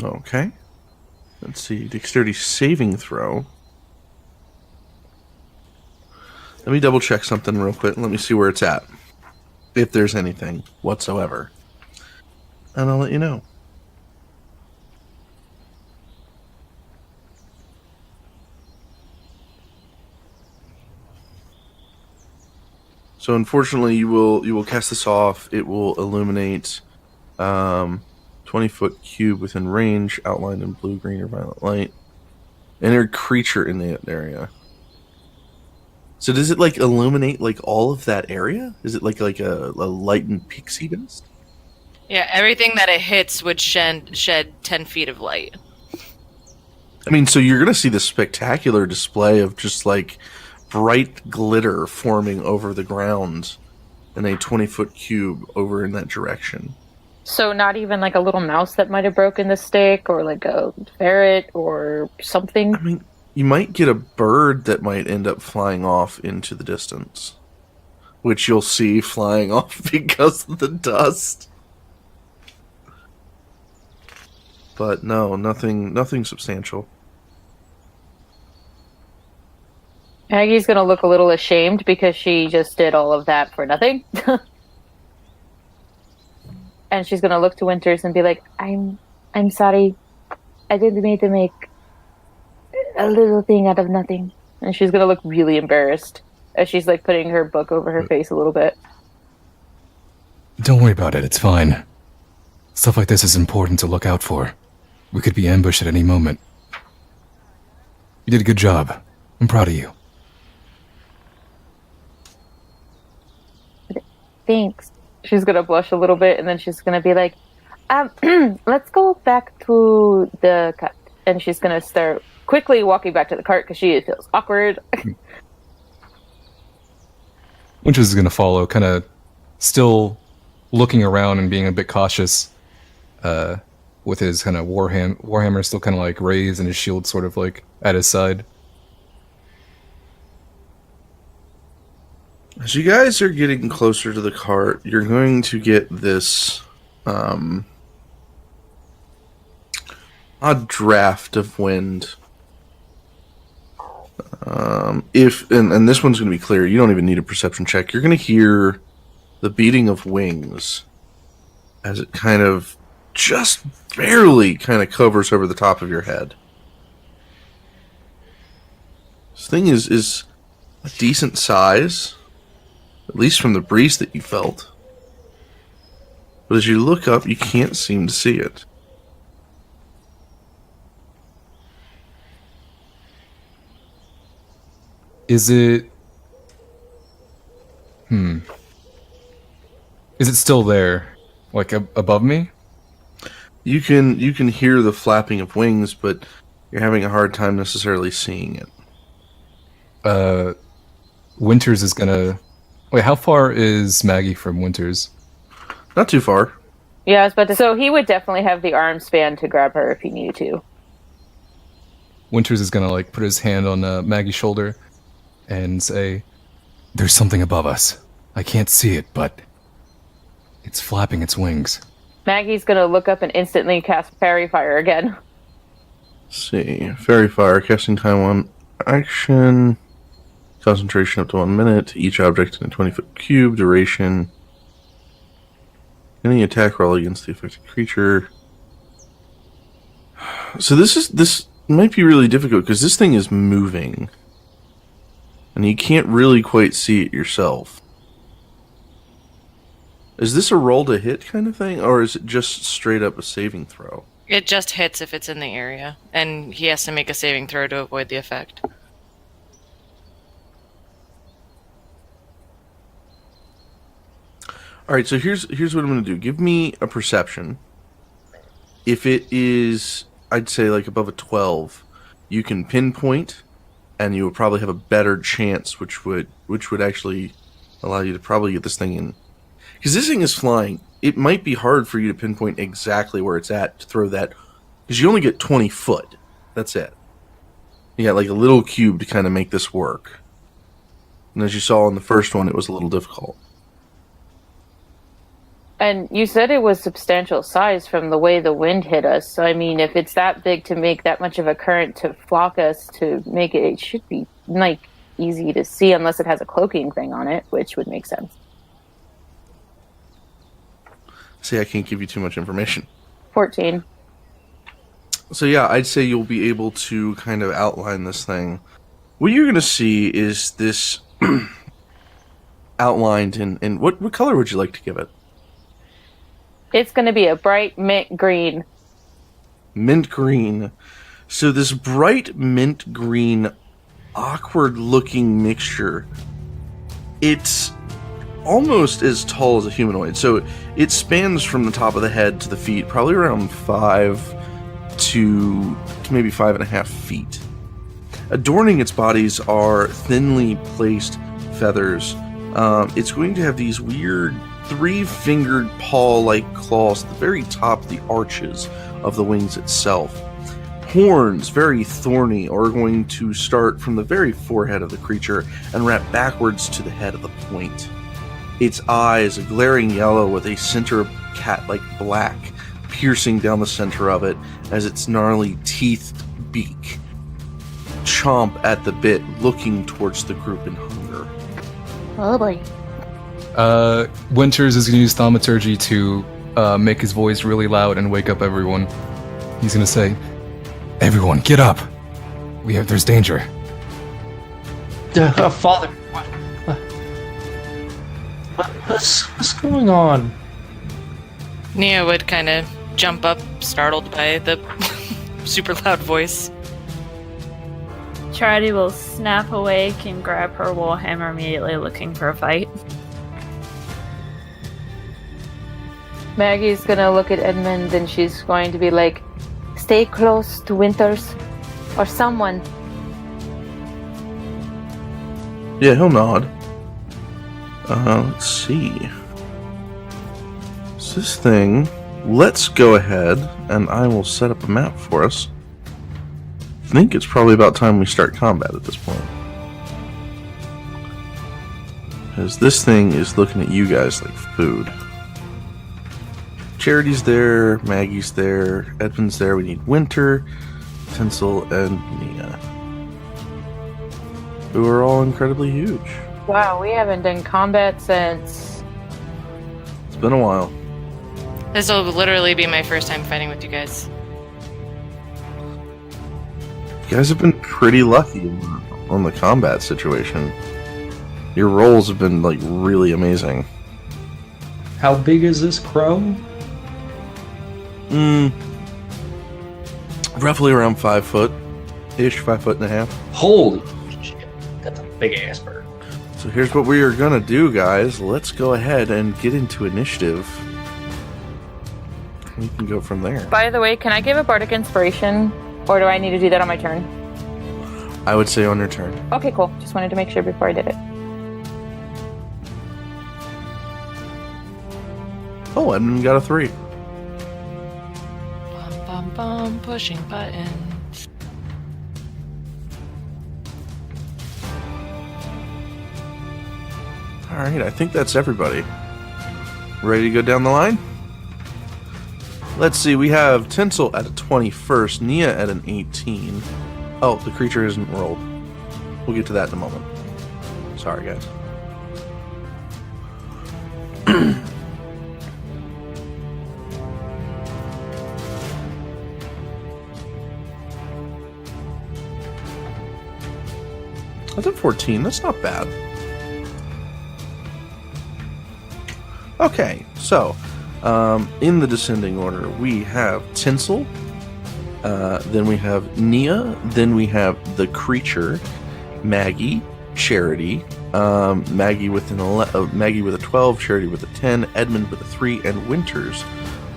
Okay. Let's see. Dexterity saving throw. Let me double check something real quick. Let me see where it's at. If there's anything whatsoever. And I'll let you know. So unfortunately, you will cast this off. It will illuminate 20-foot cube within range, outlined in blue, green, or violet light. Enter creature in that area. So does it like illuminate like all of that area? Is it like a lightened pixie dust? Yeah, everything that it hits would shed 10 feet of light. I mean, so you're gonna see this spectacular display of just like bright glitter forming over the ground in a 20-foot cube over in that direction. So not even like a little mouse that might have broken the stick, or like a ferret or something? I mean, you might get a bird that might end up flying off into the distance, which you'll see flying off because of the dust. But no, nothing substantial. Maggie's gonna look a little ashamed because she just did all of that for nothing. And she's gonna look to Winters and be like, I'm sorry. I didn't mean to make a little thing out of nothing. And she's gonna look really embarrassed as she's like putting her book over her face a little bit. Don't worry about it, it's fine. Stuff like this is important to look out for. We could be ambushed at any moment. You did a good job. I'm proud of you. Thanks. She's gonna blush a little bit, and then she's gonna be like, let's go back to the cart. And she's gonna start quickly walking back to the cart because she feels awkward. Winters is gonna follow, kind of still looking around and being a bit cautious, with his kind of warhammer still kind of like raised and his shield sort of like at his side. As you guys are getting closer to the cart, you're going to get this odd draft of wind. And this one's going to be clear. You don't even need a perception check. You're going to hear the beating of wings as it kind of just barely kind of covers over the top of your head. This thing is a decent size, at least from the breeze that you felt. But as you look up, you can't seem to see it. Is it... Is it still there? Like, above me? You can hear the flapping of wings, but you're having a hard time necessarily seeing it. Winters is gonna... Wait, how far is Maggie from Winters? Not too far. Yeah, I was about to. So he would definitely have the arm span to grab her if he needed to. Winters is gonna, like, put his hand on Maggie's shoulder and say, "There's something above us. I can't see it, but it's flapping its wings." Maggie's gonna look up and instantly cast Fairy Fire again. Let's see. Fairy Fire, casting time 1 action. Concentration up to 1 minute. Each object in a 20-foot cube. Duration. Any attack roll against the affected creature. So this might be really difficult because this thing is moving. And you can't really quite see it yourself. Is this a roll to hit kind of thing? Or is it just straight up a saving throw? It just hits if it's in the area, and he has to make a saving throw to avoid the effect. Alright, so here's what I'm going to do. Give me a perception. If it is, I'd say, like above a 12, you can pinpoint, and you would probably have a better chance, which would actually allow you to probably get this thing in. Because this thing is flying. It might be hard for you to pinpoint exactly where it's at to throw that, because you only get 20 foot. That's it. You got like a little cube to kind of make this work. And as you saw in the first one, it was a little difficult. And you said it was substantial size from the way the wind hit us. So, I mean, if it's that big to make that much of a current to flock us to make it, it should be, like, easy to see unless it has a cloaking thing on it, which would make sense. See, I can't give you too much information. 14. So, yeah, I'd say you'll be able to kind of outline this thing. What you're going to see is this outlined in what color would you like to give it? It's going to be a bright mint green. Mint green. So this bright mint green, awkward-looking mixture, it's almost as tall as a humanoid. So it spans from the top of the head to the feet, probably around 5 to maybe 5.5 feet. Adorning its bodies are thinly placed feathers. It's going to have these weird 3-fingered paw-like claws at the very top of the arches of the wings itself. Horns, very thorny, are going to start from the very forehead of the creature and wrap backwards to the head of the point. Its eyes, a glaring yellow with a center of cat-like black, piercing down the center of it as its gnarly teethed beak chomp at the bit, looking towards the group in hunger. Oh boy. Winters is going to use thaumaturgy to make his voice really loud and wake up everyone. He's going to say, "Everyone, get up! There's danger." Father, what's going on? Nia would kind of jump up, startled by the super loud voice. Charity will snap awake and grab her warhammer immediately, looking for a fight. Maggie's gonna look at Edmund and she's going to be like, "Stay close to Winters or someone." Yeah, he'll nod. Let's see. So this thing, let's go ahead and I will set up a map for us. I think it's probably about time we start combat at this point. Because this thing is looking at you guys like food. Charity's there, Maggie's there, Edmund's there. We need Winter, Tensel, and Nia, who are all incredibly huge. Wow, we haven't done combat since. It's been a while. This will literally be my first time fighting with you guys. You guys have been pretty lucky on the combat situation. Your rolls have been like really amazing. How big is this crow? Roughly around 5 foot-ish, 5.5 feet. Holy shit. That's a big ass bird. So here's what we are gonna do, guys. Let's go ahead and get into initiative. We can go from there. By the way, can I give a bardic inspiration, or do I need to do that on my turn? I would say on your turn. Okay, cool. Just wanted to make sure before I did it. Oh, Edmund got a 3. Bum, bum, bum, pushing buttons. Alright, I think that's everybody. Ready to go down the line? Let's see, we have Tensel at a 21st, Nia at an 18. Oh, the creature isn't rolled. We'll get to that in a moment. Sorry, guys. That's a 14. That's not bad. Okay, so in the descending order, we have Tensel, then we have Nia, then we have the creature, Maggie, Charity, Maggie with Maggie with a 12, Charity with a 10, Edmund with a 3, and Winters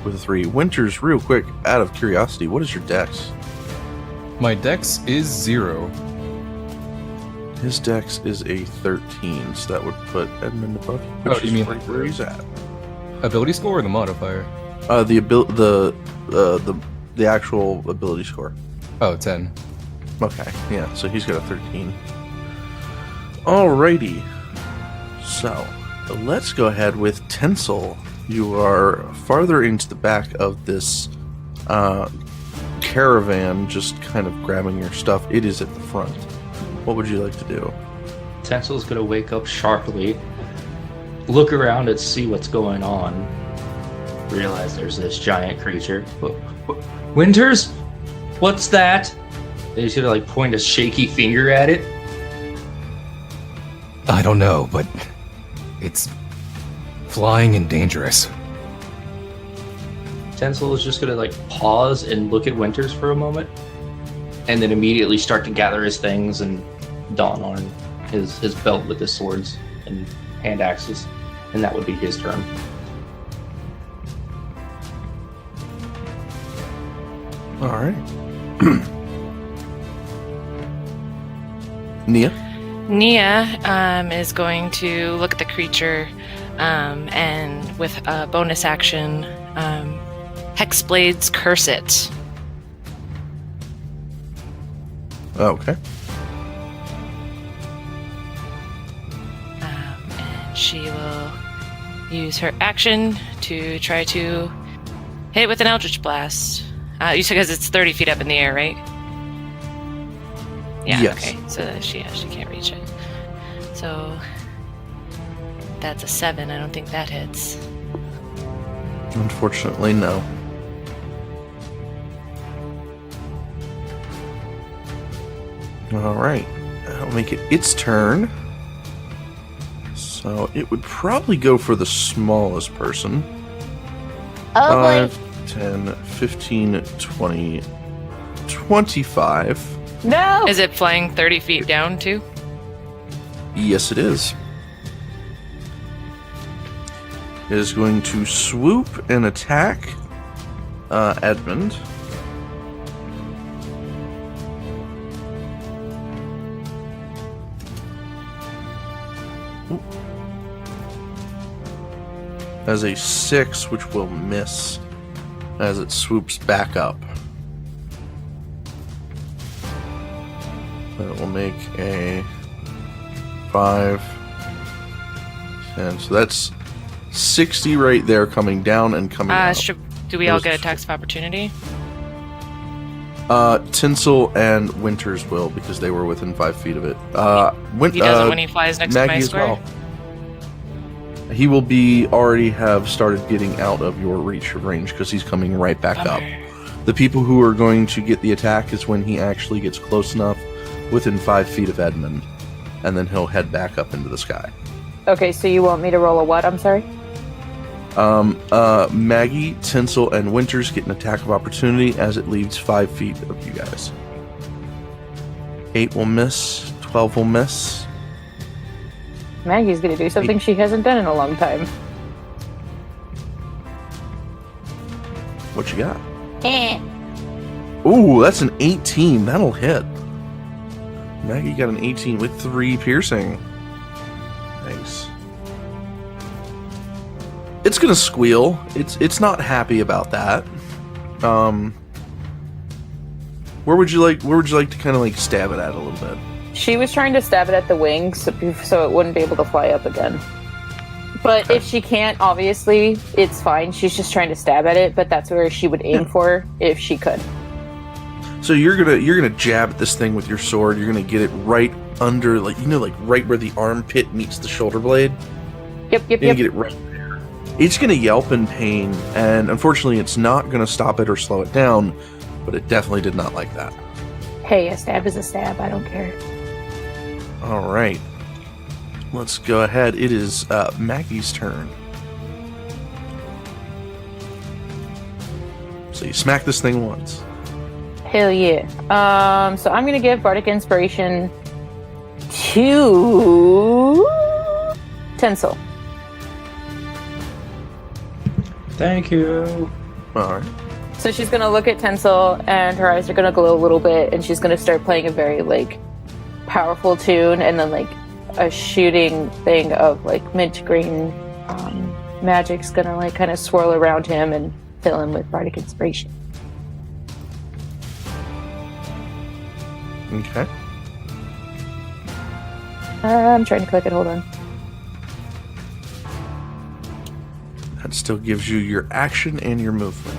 with a 3. Winters, real quick, out of curiosity, what is your dex? My dex is 0. His dex is a 13, so that would put Edmund above you. Oh, you mean right where he's at? Ability score or the modifier? The actual ability score. Oh, 10. Okay, yeah, so he's got a 13. Alrighty. So, let's go ahead with Tensel. You are farther into the back of this caravan, just kind of grabbing your stuff. It is at the front. What would you like to do? Tensel's gonna wake up sharply, look around and see what's going on. Realize there's this giant creature. Winters? What's that? And he's gonna like point a shaky finger at it. I don't know, but it's flying and dangerous. Tensel is just gonna like pause and look at Winters for a moment, and then immediately start to gather his things and don on his belt with his swords and hand axes, and that would be his turn. All right. Nia? Nia is going to look at the creature and with a bonus action, Hexblades curse it. Okay. And she will use her action to try to hit with an Eldritch Blast. You said because it's 30 feet up in the air, right? Yeah, yes. Okay. So that she can't reach it. So that's a 7. I don't think that hits. Unfortunately, no. Alright. That'll make it its turn. So it would probably go for the smallest person. Oh boy. 5, 10, 15, 20, 25. No! Is it flying 30 feet down too? Yes, it is. It is going to swoop and attack Edmund. Oop. As a 6, which will miss as it swoops back up. That will make a 5, And so that's 60 right there coming down and coming out. Do we all get attacks of opportunity? Tensel and Winters will, because they were within 5 feet of it. He doesn't when he flies next Maggie to my as square? well. He will already have started getting out of your reach of range because he's coming right back up. The people who are going to get the attack is when he actually gets close enough within 5 feet of Edmund, and then he'll head back up into the sky. Okay, so you want me to roll a what? I'm sorry? Maggie, Tensel, and Winters get an attack of opportunity as it leaves 5 feet of you guys. 8 will miss, 12 will miss. Maggie's gonna do something she hasn't done in a long time. What you got? Ooh, that's an 18. That'll hit. Maggie got an 18 with 3 piercing. Nice. It's gonna squeal. It's not happy about that. Where would you like to kind of like stab it at a little bit? She was trying to stab it at the wings so it wouldn't be able to fly up again. But Okay. if she can't, obviously, it's fine. She's just trying to stab at it, but that's where she would aim for if she could. So you're gonna jab at this thing with your sword. You're gonna get it right under, like right where the armpit meets the shoulder blade. Yep. You're gonna get it right there. It's gonna yelp in pain, and unfortunately, it's not gonna stop it or slow it down. But it definitely did not like that. Hey, a stab is a stab. I don't care. All right, let's go ahead. It is Maggie's turn. So you smack this thing once. Hell yeah. So I'm gonna give Bardic Inspiration to Tensel. Thank you. All right. So she's gonna look at Tensel, and her eyes are gonna glow a little bit, and she's gonna start playing a very powerful tune, and then a shooting thing of mint green magic's gonna kind of swirl around him and fill him with Bardic Inspiration. Okay. I'm trying to click it. Hold on. That still gives you your action and your movement.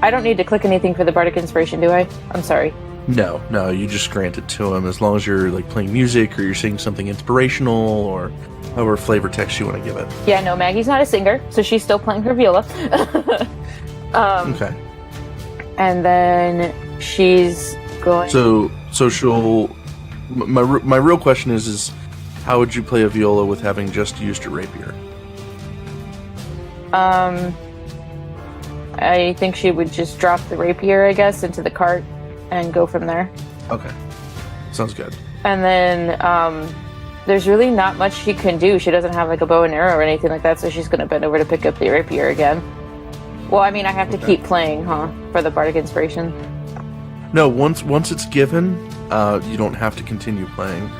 I don't need to click anything for the Bardic Inspiration, do I? I'm sorry. No, you just grant it to him as long as you're playing music or you're saying something inspirational or however flavor text you want to give it. Yeah, no, Maggie's not a singer, so she's still playing her viola. Okay. And then she's going... So she'll. My real question is how would you play a viola with having just used your rapier? I think she would just drop the rapier, I guess, into the cart and go from there. Okay. Sounds good. And then there's really not much she can do. She doesn't have a bow and arrow or anything like that, so she's going to bend over to pick up the rapier again. Well, I mean, I have to keep playing, for the Bardic Inspiration. No, once it's given, you don't have to continue playing.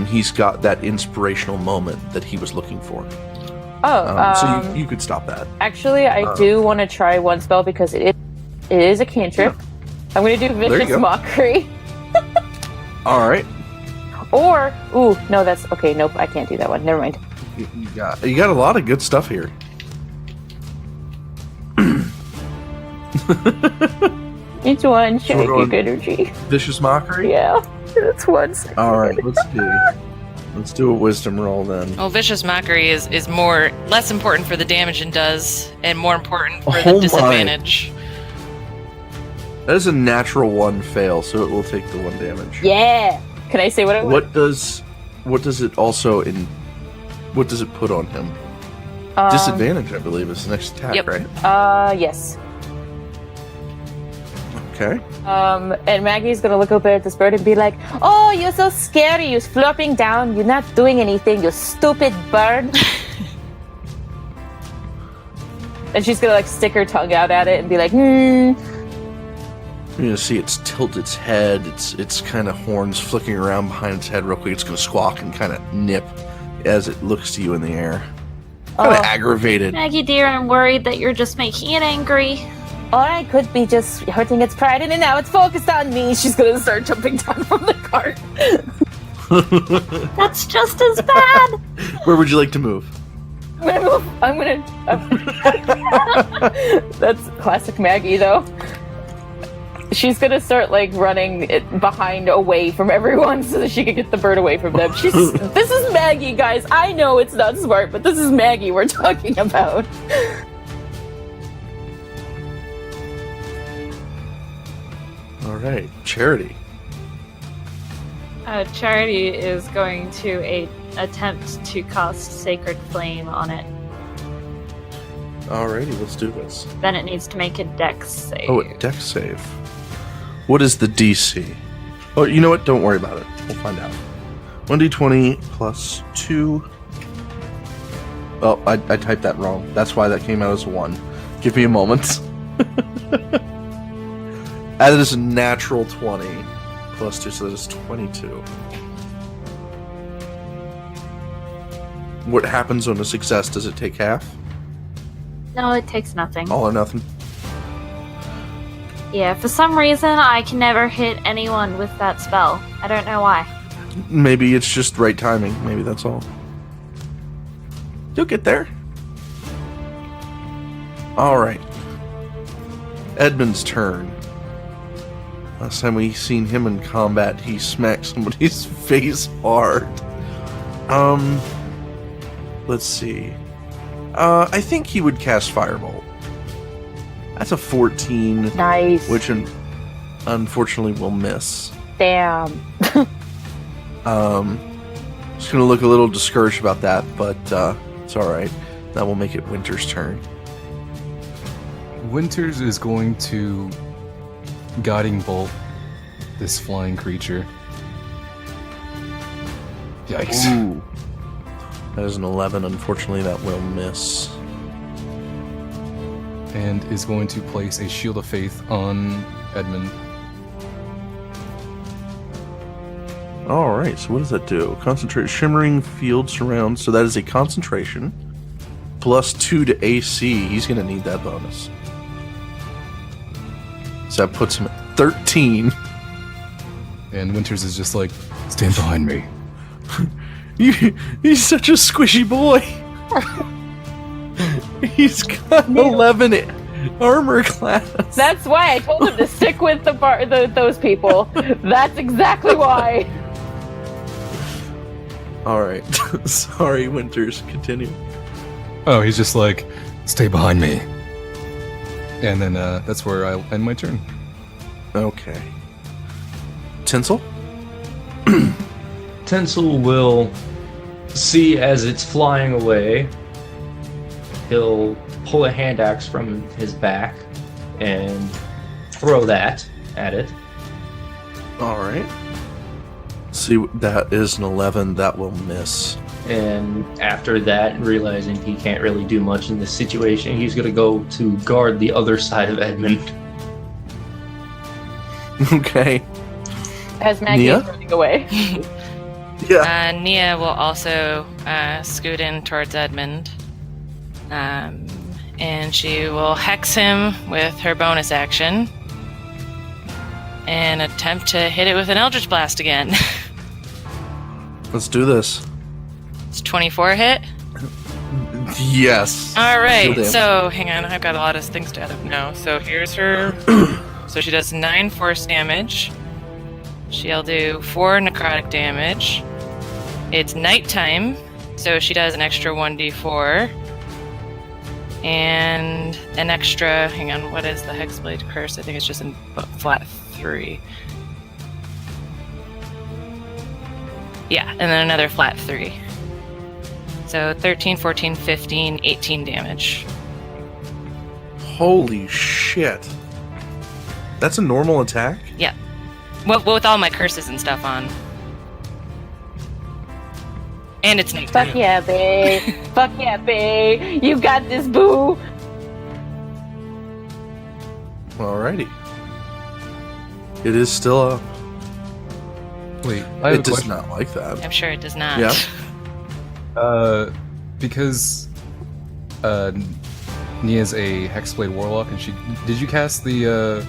He's got that inspirational moment that he was looking for. So you could stop that. Actually, I do want to try one spell because it is a cantrip. Yeah. I'm going to do Vicious Mockery. All right. Or, no, that's okay. Nope, I can't do that one. Never mind. You got a lot of good stuff here. Each one psychic energy. Vicious Mockery? Yeah, that's one. All right, let's do a wisdom roll then. Well, Vicious Mockery is less important for the damage it does, and more important for the disadvantage. That is a natural 1 fail, so it will take the 1 damage. Yeah. Can I say what I want? What does it what does it put on him? Disadvantage, I believe, is the next attack, right? Yes. Okay. And Maggie's gonna look over at this bird and be like, "Oh, you're so scary. You're flopping down. You're not doing anything. You stupid bird." And she's gonna stick her tongue out at it and be like, You're gonna see it's tilt its head. It's kind of horns flicking around behind its head real quick. It's gonna squawk and kind of nip as it looks to you in the air. Kind of aggravated. Maggie dear, I'm worried that you're just making it angry. Or I could be just hurting its pride, and now it's focused on me. She's gonna start jumping down from the cart. That's just as bad. Where would you like to move? I'm gonna. That's classic Maggie, though. She's gonna start running it behind, away from everyone, so that she can get the bird away from them. This is Maggie, guys. I know it's not smart, but this is Maggie we're talking about. All right, Charity. Charity is going to attempt to cast Sacred Flame on it. Alrighty, let's do this. Then it needs to make a dex save. Oh, a dex save. What is the DC? Oh, you know what? Don't worry about it. We'll find out. 1d20 plus 2. Oh, I typed that wrong. That's why that came out as a 1. Give me a moment. That is a natural 20 plus 2, so that is 22. What happens on a success? Does it take half? No, it takes nothing. All or nothing? Yeah, for some reason I can never hit anyone with that spell. I don't know why. Maybe it's just right timing. Maybe that's all. You'll get there. Alright. Edmund's turn. Last time we seen him in combat, he smacked somebody's face hard. Let's see. I think he would cast Firebolt. That's a 14. Nice. Which unfortunately will miss. Damn. Just gonna look a little discouraged about that, but it's alright. That will make it Winter's turn. Winters is going to guiding bolt this flying creature. Yikes. Ooh. That is an 11. Unfortunately, that will miss. And is going to place a Shield of Faith on Edmund. Alright, so what does that do? Concentrate shimmering field surround. So that is a concentration. Plus 2 to AC. He's going to need that bonus. So that puts him at 13. And Winters is just like, stand behind me. He's such a squishy boy. He's got 11 armor class. That's why I told him to stick with those people. That's exactly why. Alright. Sorry, Winters. Continue. Oh, he's just like, stay behind me. And then that's where I'll end my turn. Okay. Tensel? Tensel will see as it's flying away. He'll pull a hand axe from his back and throw that at it. Alright. See, that is an 11. That will miss. And after that, realizing he can't really do much in this situation, he's going to go to guard the other side of Edmund. Okay. As Maggie Nia? is running away. Yeah. Nia will also scoot in towards Edmund. And she will hex him with her bonus action. And attempt to hit it with an Eldritch Blast again. Let's do this. It's 24 hit. Yes. All right, Kill damage. so hang on, I've got a lot of things to add up now. So here's her. So she does 9 force damage. She'll do 4 necrotic damage. It's nighttime, so she does an extra 1d4. And an extra, hang on, what is the Hexblade Curse? I think it's just a flat 3. Yeah, and then another flat 3. So 13, 14, 15, 18 damage. Holy shit. That's a normal attack? Yeah. Well, with all my curses and stuff on. And it's nighttime. Fuck yeah, babe. Fuck yeah, babe. You got this, boo. Alrighty. It is still up. Wait, I have It a does question. not like that. I'm sure it does not. Yeah. Because Nia's a Hexblade Warlock, and did you cast the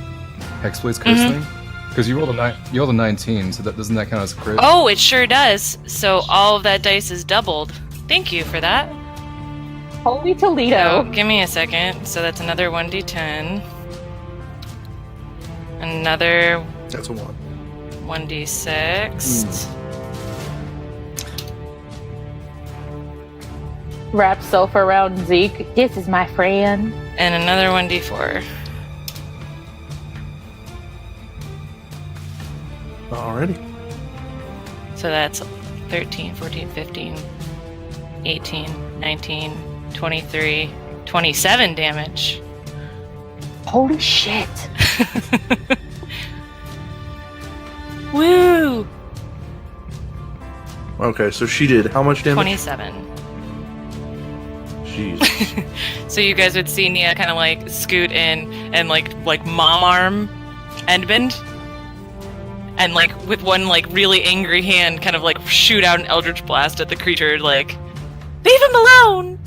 Hexblade's Curse Mhm. thing? Because you rolled a 19, so doesn't that count as a crit? Oh, it sure does. So all of that dice is doubled. Thank you for that. Holy Toledo. Oh, give me a second. So that's another 1d10. Another That's a 1. 1d6. Wrap self around Zeek. This is my friend. And another 1d4. Alrighty. So that's 13, 14, 15, 18, 19, 23, 27 damage. Holy shit. Woo! Okay, so she did how much damage? 27. Jeez. So you guys would see Nia kind of like scoot in and like mom arm Edmund. And like with one like really angry hand kind of like shoot out an eldritch blast at the creature, like, leave him alone!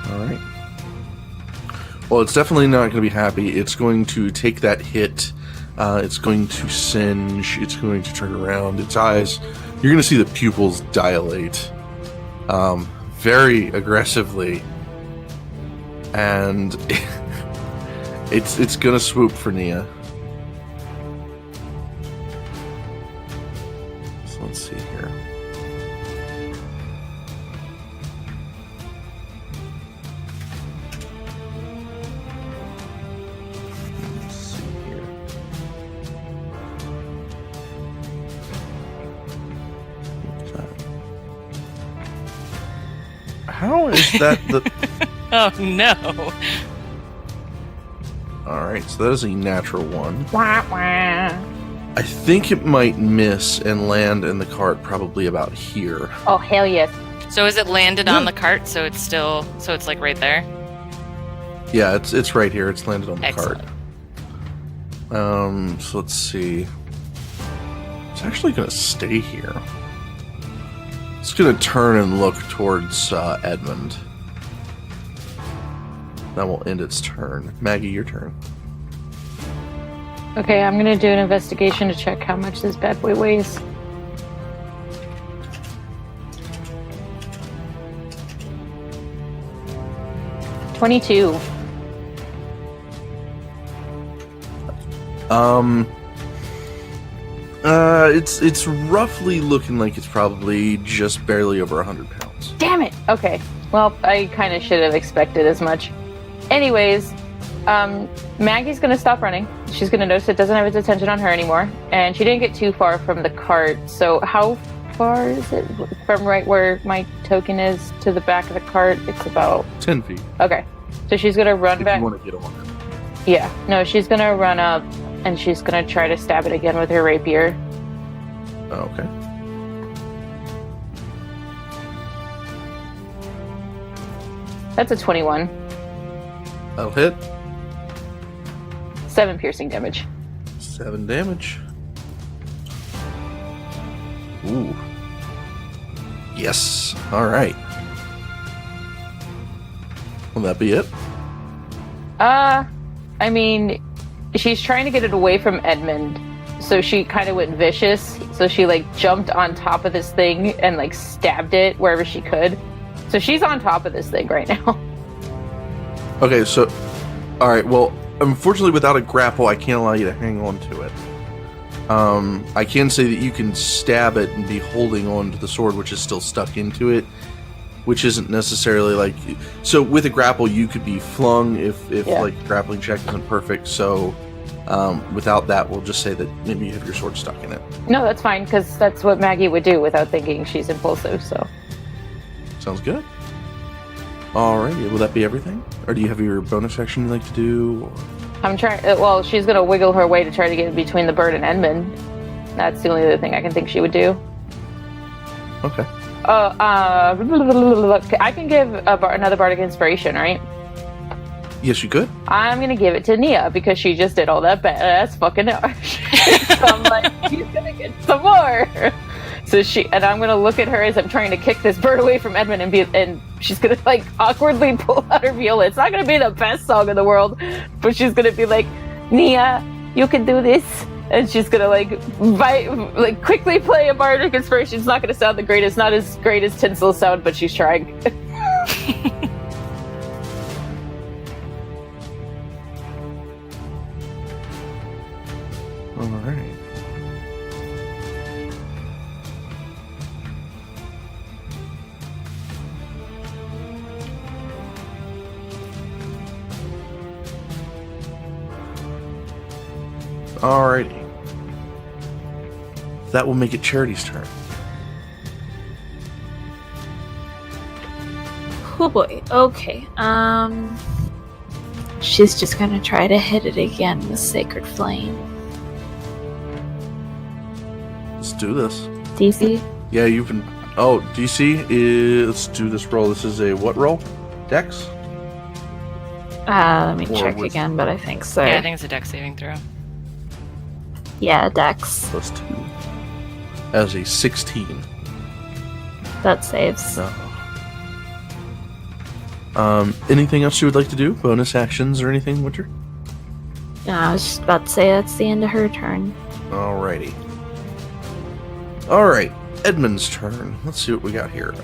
Alright. Well, it's definitely not going to be happy. It's going to take that hit. It's going to singe. It's going to turn around. Its eyes, you're going to see the pupils dilate very aggressively. And it's going to swoop for Nia. So let's see here. Let's see here. What's that? How is that the... Oh no. Alright, so that is a natural 1. Wah, wah. I think it might miss and land in the cart probably about here. Oh, hell yes. So is it landed on the cart, so it's like right there? Yeah, it's right here. It's landed on the Excellent. cart. So let's see. It's actually going to stay here. It's going to turn and look towards Edmund. That will end its turn. Maggie, your turn. Okay, I'm gonna do an investigation to check how much this bad boy weighs. $22. It's roughly looking like it's probably just barely over 100 pounds. Damn it! Okay. Well, I kind of should have expected as much. Anyways, Maggie's gonna stop running. She's gonna notice it doesn't have its attention on her anymore, and she didn't get too far from the cart. So how far is it from right where my token is to the back of the cart? It's about 10 feet. Okay. So she's gonna run If back. you want to get on it. Yeah. No, she's gonna run up and she's gonna try to stab it again with her rapier. Okay. That's a 21. That'll hit. 7 piercing damage. 7 damage. Ooh. Yes. Alright. Will that be it? I mean, she's trying to get it away from Edmund, so she kind of went vicious. So she like jumped on top of this thing and like stabbed it wherever she could. So she's on top of this thing right now. Okay, so... Alright, well, unfortunately without a grapple, I can't allow you to hang on to it. I can say that you can stab it and be holding on to the sword, which is still stuck into it, which isn't necessarily like... So with a grapple, you could be flung if like, grappling check isn't perfect, so... without that, we'll just say that maybe you have your sword stuck in it. No, that's fine, because that's what Maggie would do without thinking. She's impulsive, so... Sounds good. Alrighty, will that be everything? Or do you have your bonus action you'd like to do? Or... I'm trying... well, she's going to wiggle her way to try to get between the bird and Edmund. That's the only other thing I can think she would do. Okay. I can give another bardic inspiration, right? Yes, you could. I'm gonna give it to Nia because she just did all that badass fucking so I'm like, she's gonna get some more. And I'm gonna look at her as I'm trying to kick this bird away from Edmund, and she's gonna like awkwardly pull out her viola. It's not gonna be the best song in the world, but she's gonna be like, Nia, you can do this. And she's gonna quickly play a bardic inspiration. It's not gonna sound the greatest, not as great as Tensel's sound, but she's trying. All right. Alrighty. That will make it Charity's turn. Oh boy. Okay. She's just gonna try to hit it again with Sacred Flame. Let's do this. DC? Yeah, you've been... Oh, DC is... Let's do this roll. This is a what roll? Dex? Let me Or check wisdom. again, but I think so. Yeah, I think it's a dex saving throw. Yeah, Dex. Plus 2. As a 16. That saves. Anything else you would like to do? Bonus actions or anything, Winter? I was just about to say that's the end of her turn. Alrighty. Alright, Edmund's turn. Let's see what we got here.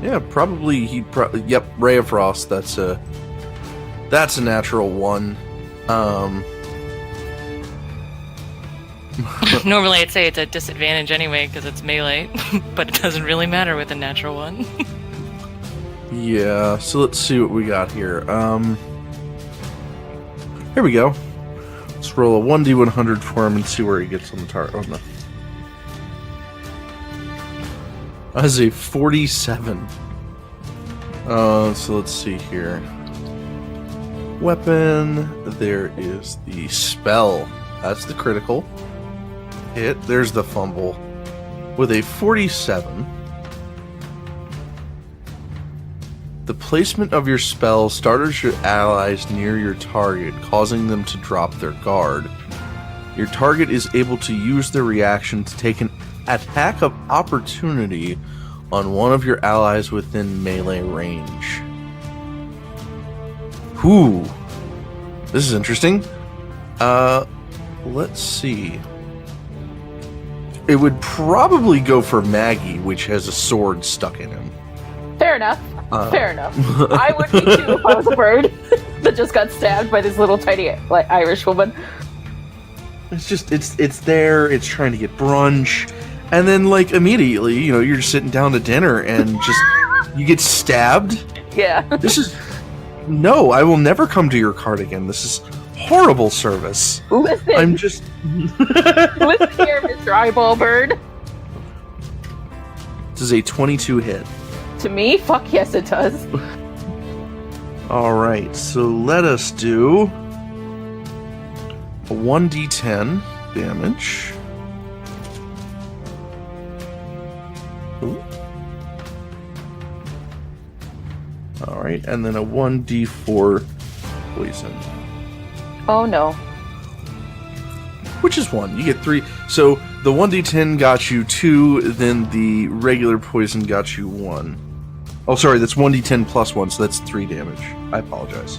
Yeah, probably yep, Ray of Frost. That's a natural 1. Normally I'd say it's a disadvantage anyway because it's melee, but it doesn't really matter with a natural one. Yeah, so let's see what we got here. Here we go. Let's roll a 1d100 for him and see where he gets on the target. Oh, no. That's a 47. So let's see here. Weapon. There is the spell. That's the critical hit. There's the fumble. With a 47. The placement of your spell startles your allies near your target, causing them to drop their guard. Your target is able to use their reaction to take an attack of opportunity on one of your allies within melee range. Whew. This is interesting. Let's see. It would probably go for Maggie, which has a sword stuck in him. Fair enough. Fair enough. I would be too if I was a bird that just got stabbed by this little tiny Irish woman. It's just, it's there, it's trying to get brunch, and then, immediately, you're just sitting down to dinner, and just, you get stabbed? Yeah. This is... No, I will never come to your cart again. This is horrible service. Listen. I'm just... Listen here, Mr. Eyeball Bird. This is a 22 hit. To me? Fuck yes, it does. Alright, so let us do... a 1d10 damage. Ooh. Alright, and then a 1d4 poison. Oh no. Which is 1. You get 3. So the 1d10 got you 2, then the regular poison got you 1. Oh, sorry, that's 1d10 plus 1, so that's 3 damage. I apologize.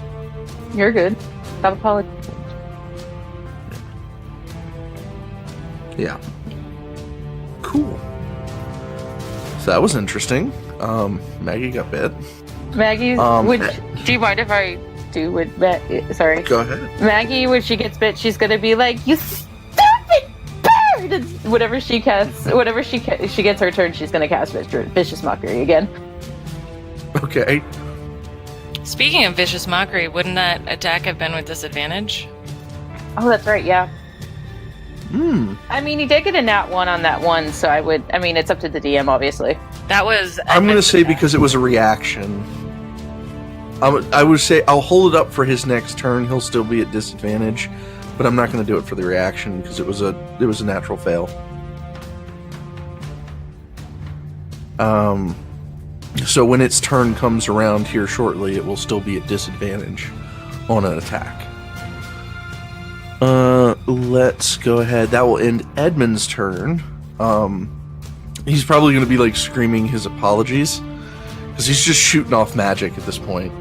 You're good. Stop apologizing. Yeah. Cool. So that was interesting. Maggie got bit. Maggie, do you mind if I do with sorry. Go ahead. Maggie, when she gets bit, she's gonna be like, "You stupid bird!" And whenever she gets her turn, she's gonna cast Vicious Mockery again. Okay. Speaking of vicious mockery, wouldn't that attack have been with disadvantage? Oh, that's right. Yeah. Hmm. I mean, he did get a nat 1 on that one, so it's up to the DM, obviously. That was... I'm going to say because it was a reaction. I would say I'll hold it up for his next turn. He'll still be at disadvantage, but I'm not going to do it for the reaction because it was a natural fail. So when its turn comes around here shortly, it will still be at disadvantage on an attack. Let's go ahead. That will end Edmund's turn. He's probably going to be like screaming his apologies because he's just shooting off magic at this point.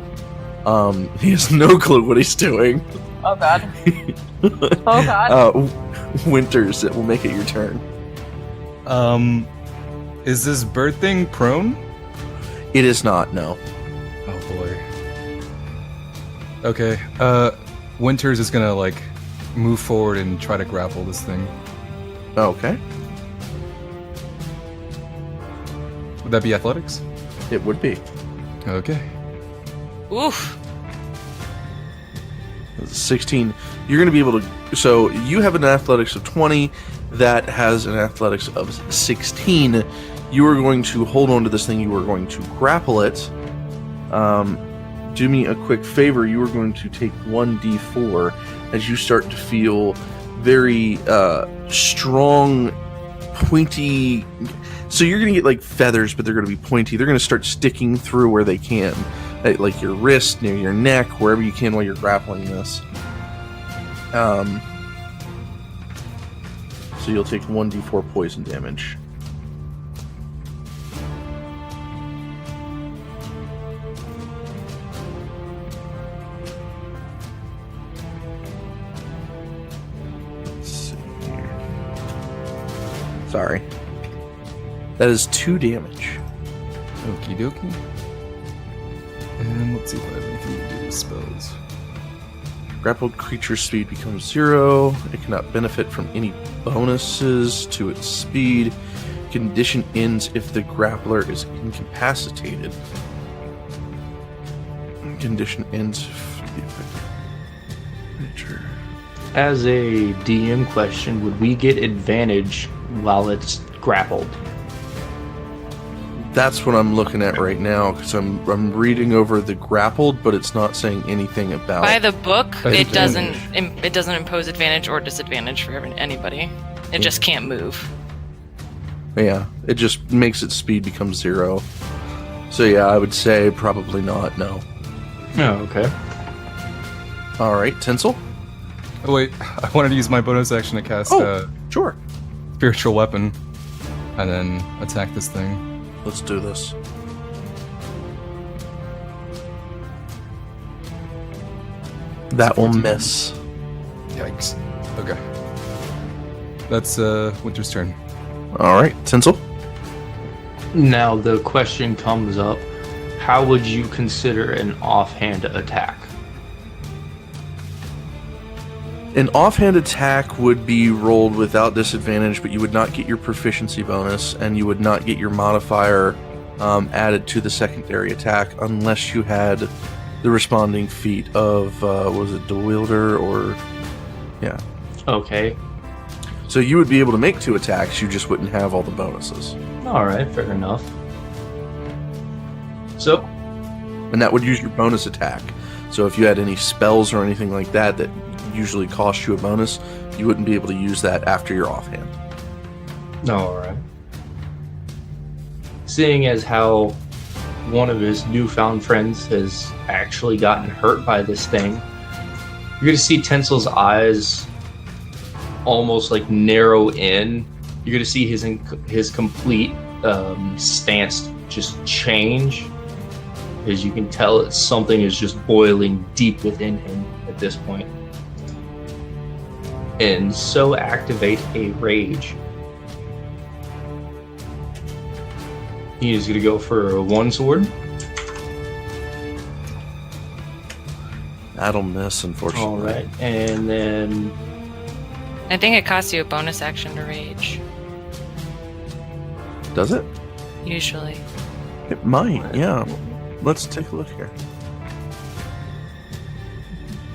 He has no clue what he's doing. Oh god. Oh god. Winters, it will make it your turn. Is this bird thing prone? It is not, no. Oh boy. Okay. Winters is gonna like move forward and try to grapple this thing. Okay. Would that be athletics? It would be. Okay. Oof. 16. You're going to be able to... So you have an athletics of 20. That has an athletics of 16. You are going to hold on to this thing. You are going to grapple it. Do me a quick favor. You are going to take 1d4 as you start to feel very strong, pointy... So you're going to get like feathers, but they're going to be pointy. They're going to start sticking through where they can. Like your wrist, near your neck, wherever you can while you're grappling this. So you'll take 1d4 poison damage. Let's see here. Sorry. That is 2 damage. Okie dokie. And let's see if I have anything to do with spells. Grappled creature's speed becomes 0. It cannot benefit from any bonuses to its speed. Condition ends if the grappler is incapacitated. Condition ends if the effect. Nature. As a DM question, would we get advantage while it's grappled? That's what I'm looking at right now because I'm reading over the grappled, but it's not saying anything about. By the book, it Advantage. doesn't impose advantage or disadvantage for anybody. It just can't move. Yeah, it just makes its speed become 0. So yeah, I would say probably not. No. Oh, okay. All right, Tensel. Oh wait, I wanted to use my bonus action to cast Sure. spiritual weapon, and then attack this thing. Let's do this. That will miss. Yikes. Okay. That's Winter's turn. All right, Tensel. Now the question comes up, how would you consider an offhand attack? An offhand attack would be rolled without disadvantage, but you would not get your proficiency bonus, and you would not get your modifier added to the secondary attack unless you had the responding feat of, was it Dewielder or... Yeah. Okay. So you would be able to make 2 attacks, you just wouldn't have all the bonuses. Alright, fair enough. So, And that would use your bonus attack. So if you had any spells or anything like that that usually cost you a bonus, you wouldn't be able to use that after your offhand. alright. Seeing as how one of his newfound friends has actually gotten hurt by this thing, you're going to see Tensel's eyes almost like narrow in. You're going to see his complete stance just change. As you can tell, that something is just boiling deep within him at this point. And so activate a rage. He is going to go for 1 sword. That'll miss, unfortunately. All right, and then I think it costs you a bonus action to rage. Does it? Usually. It might, yeah. Let's take a look here.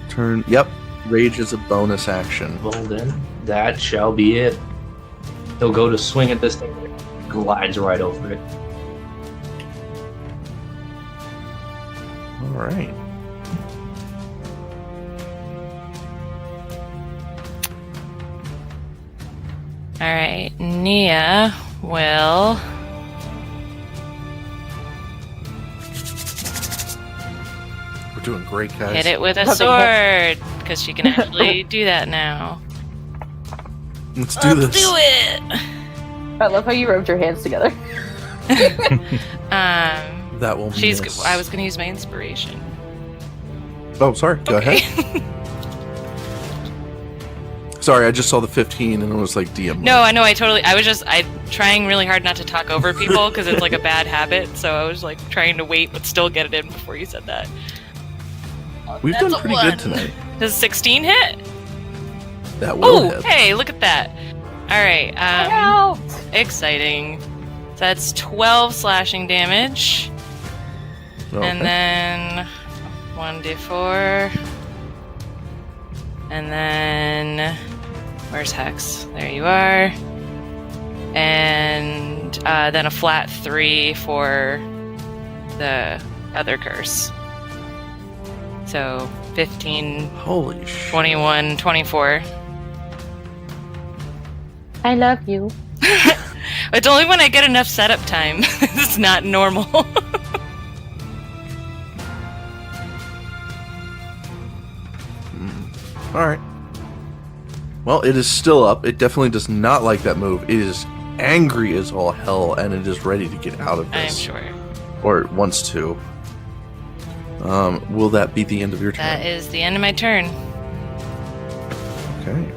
Turn. Yep. Rage is a bonus action. well, then that shall be it. He'll go to swing at this thing, and glides right over it. All right. All right, Nia will. We're doing great, guys. Hit it with a sword. because she can actually do that now. Let's do this. Let's do it! I love how you rubbed your hands together. That will miss. I was going to use my inspiration. Oh, sorry. Go ahead. Sorry, I just saw the 15 and it was like DM. No, I know. I trying really hard not to talk over people because it's like a bad habit. So I was like trying to wait but still get it in before you said that. We've done pretty good tonight. Does 16 hit? That will hit. Hey, look at that. All right. Help! Exciting. So that's 12 slashing damage. Okay. And then 1d4. And then where's Hex? There you are. And then a flat 3 for the other curse. So 15, Holy shit. 21, 24. I love you. It's only when I get enough setup time. It's not normal. Alright. Well, it is still up. It definitely does not like that move. It is angry as all hell, and it is ready to get out of I'm this. sure. Or it wants to. Will that be the end of your turn? That is the end of my turn. Okay.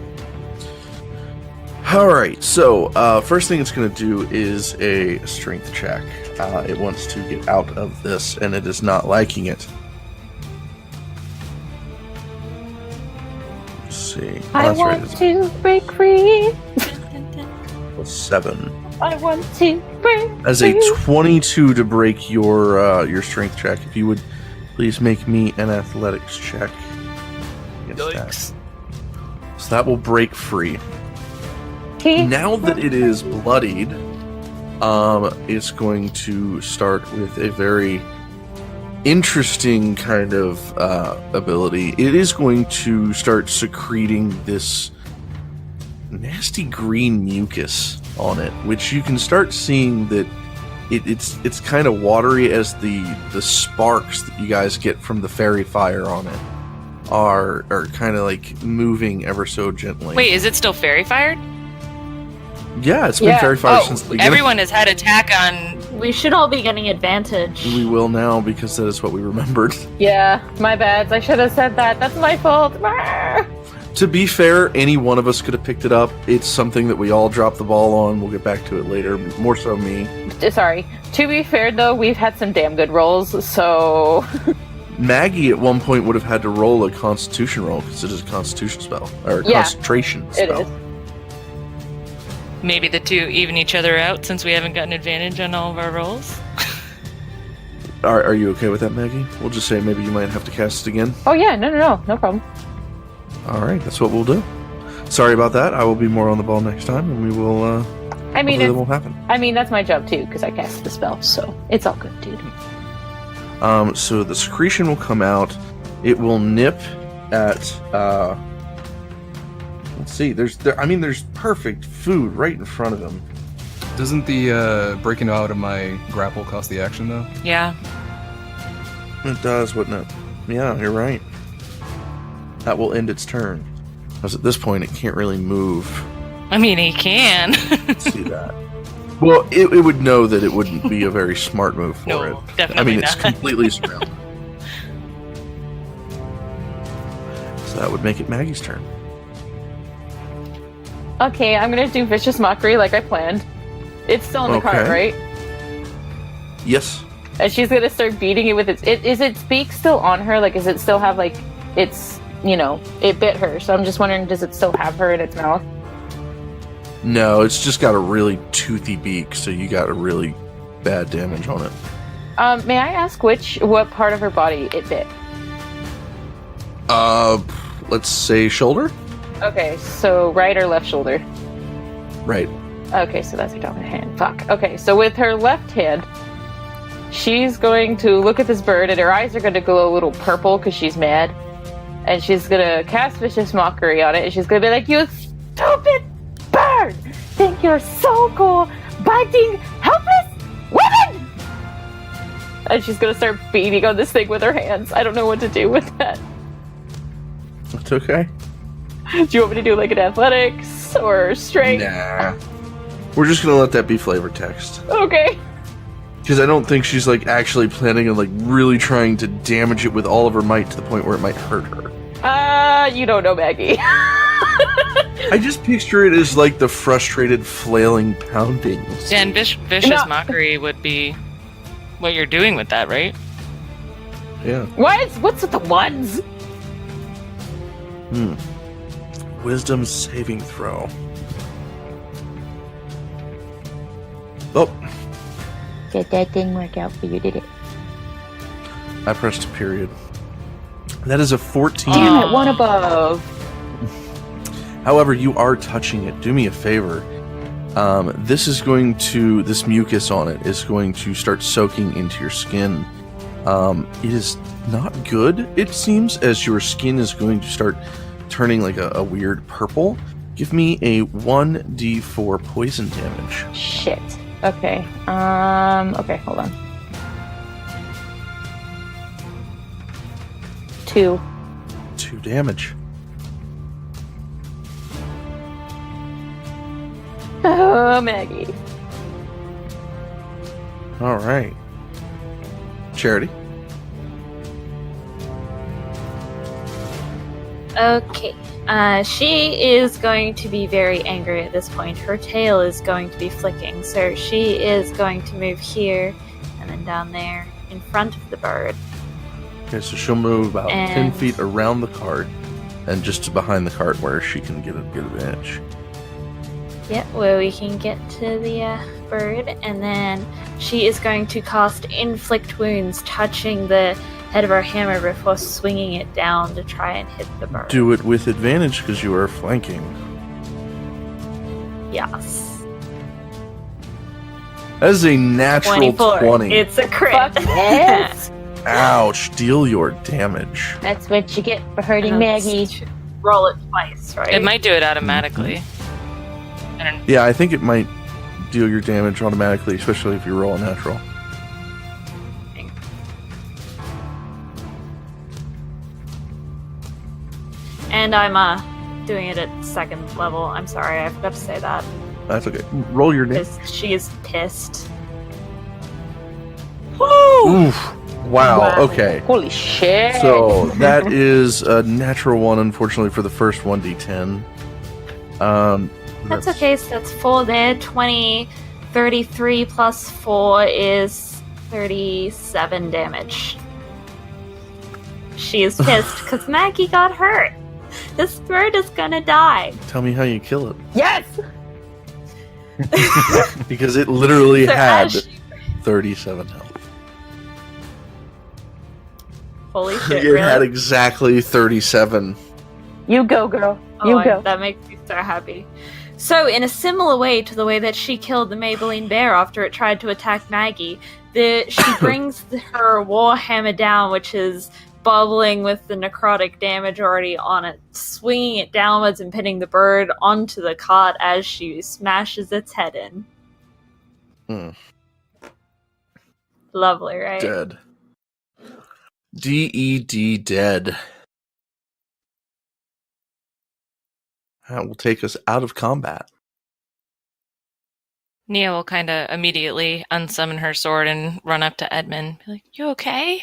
Alright, so first thing it's going to do is a strength check. It wants to get out of this, and it is not liking it. Let's see. Oh, I that's right, want it's to break free. +7. I want to break As a 22 to break your strength check, if you would please make me an athletics check. against that. So that will break free. Now that it is bloodied, it's going to start with a very interesting kind of ability. It is going to start secreting this nasty green mucus on it, which you can start seeing that it's kind of watery as the sparks that you guys get from the fairy fire on it are kind of like moving ever so gently. Wait, is it still fairy fired? Yeah, it's been fairy fire since the beginning. Everyone has had attack on. We should all be getting advantage. We will now because that is what we remembered. Yeah, my bad. I should have said that. That's my fault. To be fair, any one of us could have picked it up. It's something that we all dropped the ball on. We'll get back to it later. More so me. Sorry. To be fair, though, we've had some damn good rolls, so... Maggie at one point would have had to roll a constitution roll because it is a constitution spell. Or a concentration spell. It is. Maybe the two even each other out since we haven't gotten advantage on all of our rolls. Are you okay with that, Maggie? We'll just say maybe you might have to cast it again. Oh, yeah. No problem. All right, that's what we'll do. Sorry about that. I will be more on the ball next time, and we will. I mean, it won't happen. I mean, that's my job too because I cast the spell, so it's all good, dude. So the secretion will come out. It will nip at. Let's see. There's perfect food right in front of him. Doesn't the breaking out of my grapple cost the action though? Yeah. It does, wouldn't it? Yeah, you're right. That will end its turn. Because at this point, it can't really move. I mean, he can. Let's see that. Well, it would know that it wouldn't be a very smart move for No, it. definitely I mean, not. it's completely surrounded. So that would make it Maggie's turn. Okay, I'm gonna do Vicious Mockery like I planned. It's still in the cart, right? Yes. And she's gonna start beating it with its... Is its beak still on her? Like, does it still have, like, its... it bit her, so I'm just wondering, does it still have her in its mouth? No, it's just got a really toothy beak, so you got a really bad damage on it. May I ask what part of her body it bit? Let's say shoulder? Okay, so right or left shoulder? Right. Okay, so that's her dominant hand. Fuck. Okay, so with her left hand, she's going to look at this bird, and her eyes are going to glow a little purple because she's mad. And she's going to cast Vicious Mockery on it, and she's going to be like, "You stupid bird! Think you're so cool, biting helpless women!" And she's going to start beating on this thing with her hands. I don't know what to do with that. It's okay. Do you want me to do like an athletics or strength? Nah. We're just gonna let that be flavor text. Okay. Because I don't think she's like actually planning on like really trying to damage it with all of her might to the point where it might hurt her. You don't know Maggie. I just picture it as like the frustrated flailing poundings. Yeah, and vicious mockery would be what you're doing with that, right? Yeah. What's with the ones? Wisdom saving throw. Oh, Did that thing work out for you, did it? I pressed a period. That is a 14. Damn it, one above. However, you are touching it. Do me a favor. This mucus on it is going to start soaking into your skin. It is not good, it seems, as your skin is going to start turning like a weird purple. Give me a 1d4 poison damage. Shit. Okay. Okay, hold on. 2. 2 damage. Oh, Maggie. All right. Charity. Okay. She is going to be very angry at this point. Her tail is going to be flicking, so she is going to move here and then down there in front of the bird. Okay, so she'll move about 10 And- feet around the cart and just behind the cart where she can get a good advantage. Yep, where we can get to the bird, and then she is going to cast Inflict Wounds, touching the head of her hammer before swinging it down to try and hit the bird. Do it with advantage because you are flanking. Yes. That is a natural 24. 20. It's a crit. Fuck yes. Ouch, deal your damage. That's what you get for hurting Maggie. Roll it twice, right? It might do it automatically. I don't know. Yeah, I think it might deal your damage automatically, especially if you roll a natural. And I'm doing it at second level. I'm sorry, I forgot to say that. That's okay. Roll your damage. Because she is pissed. Oof. Wow, okay. Holy shit. So that is a natural 1, unfortunately, for the first 1d10. That's okay, so that's 4 there. 20, 33 plus 4 is 37 damage. She is pissed because Maggie got hurt. This bird is gonna die. Tell me how you kill it. Yes! Because it literally So had as 37 health. Holy shit, It really? had exactly 37. You go, girl. You go. That makes me so happy. So, in a similar way to the way that she killed the Maybelline bear after it tried to attack Maggie, she brings her warhammer down, which is bubbling with the necrotic damage already on it, swinging it downwards and pinning the bird onto the cart as she smashes its head in. Hmm. Lovely, right? Dead. D-E-D, dead. That will take us out of combat. Nia will kind of immediately unsummon her sword and run up to Edmund. Be like, "You okay?"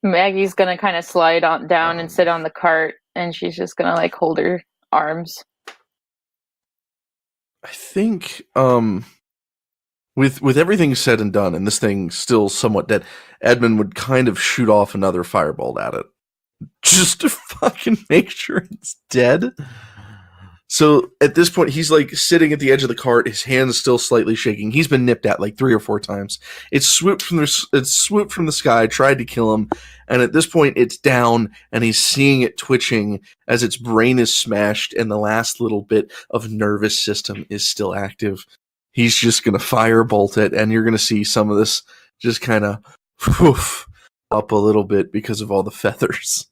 Maggie's gonna kind of slide on down and sit on the cart, and she's just gonna like hold her arms. I think, with everything said and done, and this thing still somewhat dead, Edmund would kind of shoot off another firebolt at it. Just to fucking make sure it's dead. So at this point, he's like sitting at the edge of the cart, his hands still slightly shaking. He's been nipped at like 3 or 4 times. It swooped from the sky, tried to kill him, and at this point, it's down, and he's seeing it twitching as its brain is smashed, and the last little bit of nervous system is still active. He's just gonna firebolt it, and you're gonna see some of this just kind of up a little bit because of all the feathers.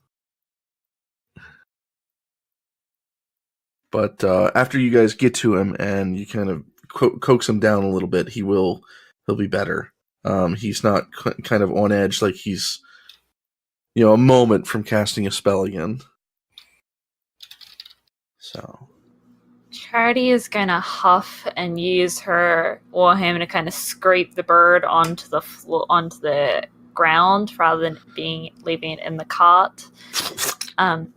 But after you guys get to him and you kind of coax him down a little bit, he'll be better. He's not kind of on edge like he's a moment from casting a spell again. So Charity is gonna huff and use her warhammer to kind of scrape the bird onto the ground rather than leaving it in the cart. And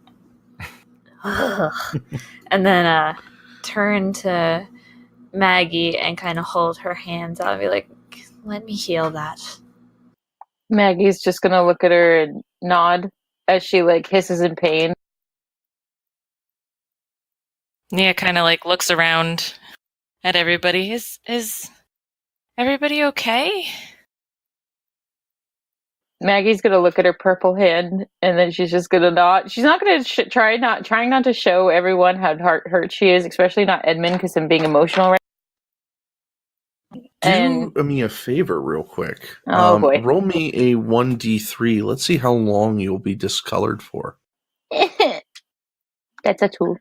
then turn to Maggie and kind of hold her hands out and be like, "Let me heal that." Maggie's just gonna look at her and nod as she like hisses in pain. Nia kind of like looks around at everybody. Is everybody okay? Maggie's gonna look at her purple hand, and then she's just gonna nod. She's not gonna trying not to show everyone how hurt she is, especially not Edmund, because I'm being emotional right now. do me a favor real quick. Oh, boy. Roll me a 1d3. Let's see how long you'll be discolored for. That's a 2.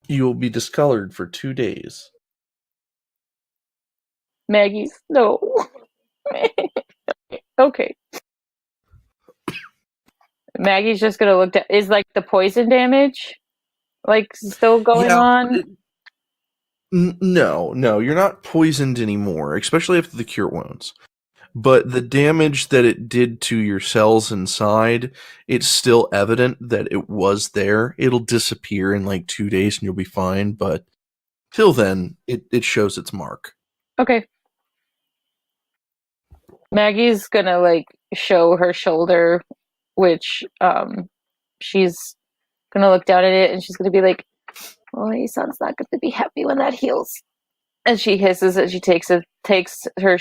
You will be discolored for 2 days. Maggie's no. Okay. Maggie's just gonna look at is like the poison damage like still going on? No, you're not poisoned anymore, especially after the cure wounds. But the damage that it did to your cells inside, it's still evident that it was there. It'll disappear in like 2 days and you'll be fine, but till then, it shows its mark. Okay. Maggie's gonna like show her shoulder, which she's gonna look down at it and she's gonna be like, "Oh, your son's not going to be happy when that heals." And she hisses as she takes her her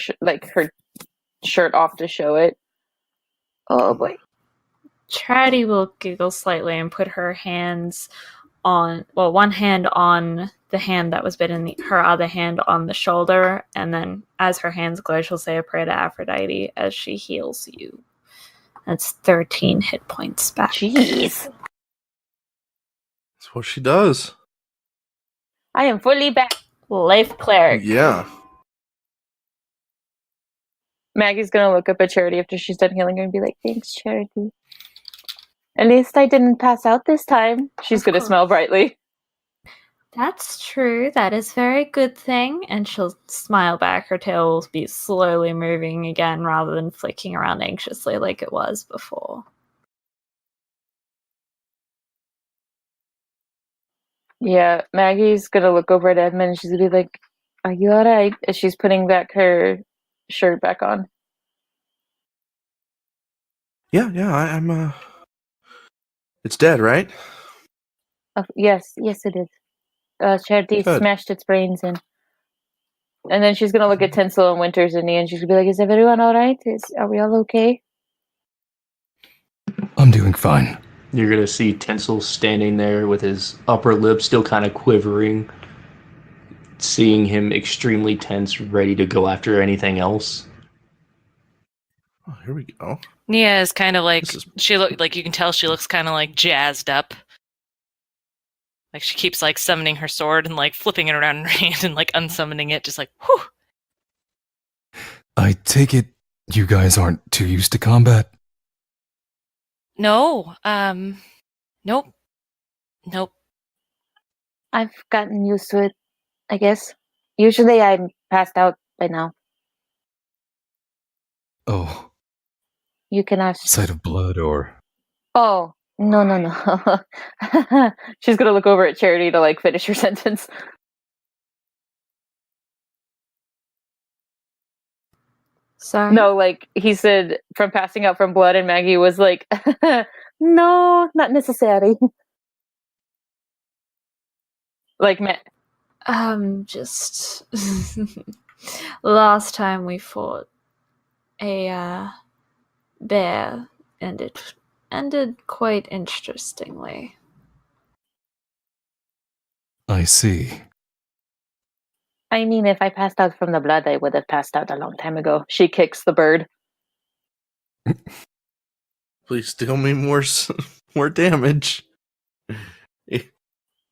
shirt off to show it. Oh boy. Charity will giggle slightly and put her hands on, well, one hand on the hand that was bitten, her other hand on the shoulder, and then as her hands glow, she'll say a prayer to Aphrodite as she heals you. That's 13 hit points back. Jeez. That's what she does. I am fully back. Life cleric. Yeah. Maggie's gonna look up at Charity after she's done healing her and be like, "Thanks, Charity. At least I didn't pass out this time." She's Of gonna course. smile brightly. That's true. That is a very good thing. And she'll smile back. Her tail will be slowly moving again rather than flicking around anxiously like it was before. Yeah, Maggie's gonna look over at Edmund and she's gonna be like, "Are you alright?" As she's putting back her shirt back on. Yeah, I'm It's dead, right? Yes, it is. Charity Good. smashed its brains in. And then she's gonna look at Tensel and Winters and Nia and she's gonna be like, "Is everyone alright? Are we all okay?" I'm doing fine. You're going to see Tensel standing there with his upper lip still kind of quivering, seeing him extremely tense, ready to go after anything else. Oh, here we go. Nia is kind of like This is- you can tell she looks kind of like jazzed up. Like she keeps like summoning her sword and like flipping it around in her hand and like unsummoning it, just like whew. I take it you guys aren't too used to combat? No, nope. I've gotten used to it, I guess. Usually I'm passed out by now. Oh, You can ask. sight of blood or... Oh, no. She's gonna look over at Charity to like finish her sentence. Sorry? No, like he said from passing out from blood, and Maggie was like, "No, not necessary." Like, Just last time we fought a bear, and it ended quite interestingly. I see. I mean, if I passed out from the blood, I would have passed out a long time ago. She kicks the bird. Please deal me more damage.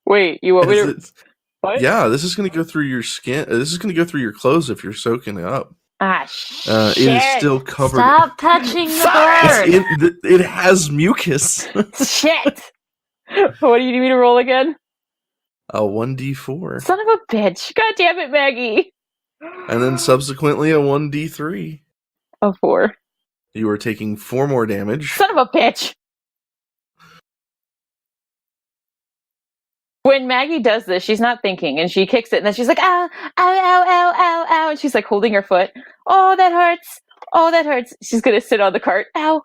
Wait, you want me to? It's- What? Yeah, this is going to go through your skin. This is going to go through your clothes if you're soaking it up. Ah, It is still covered. Stop touching the bird. It has mucus. Shit! What do you need me to roll again? A 1d4. Son of a bitch. God damn it, Maggie. And then subsequently a 1d3. A 4. You are taking 4 more damage. Son of a bitch. When Maggie does this, she's not thinking, and she kicks it, and then she's like, ow, ow, ow, ow, ow, ow, and she's like holding her foot. Oh, that hurts. Oh, that hurts. She's gonna sit on the cart. Ow.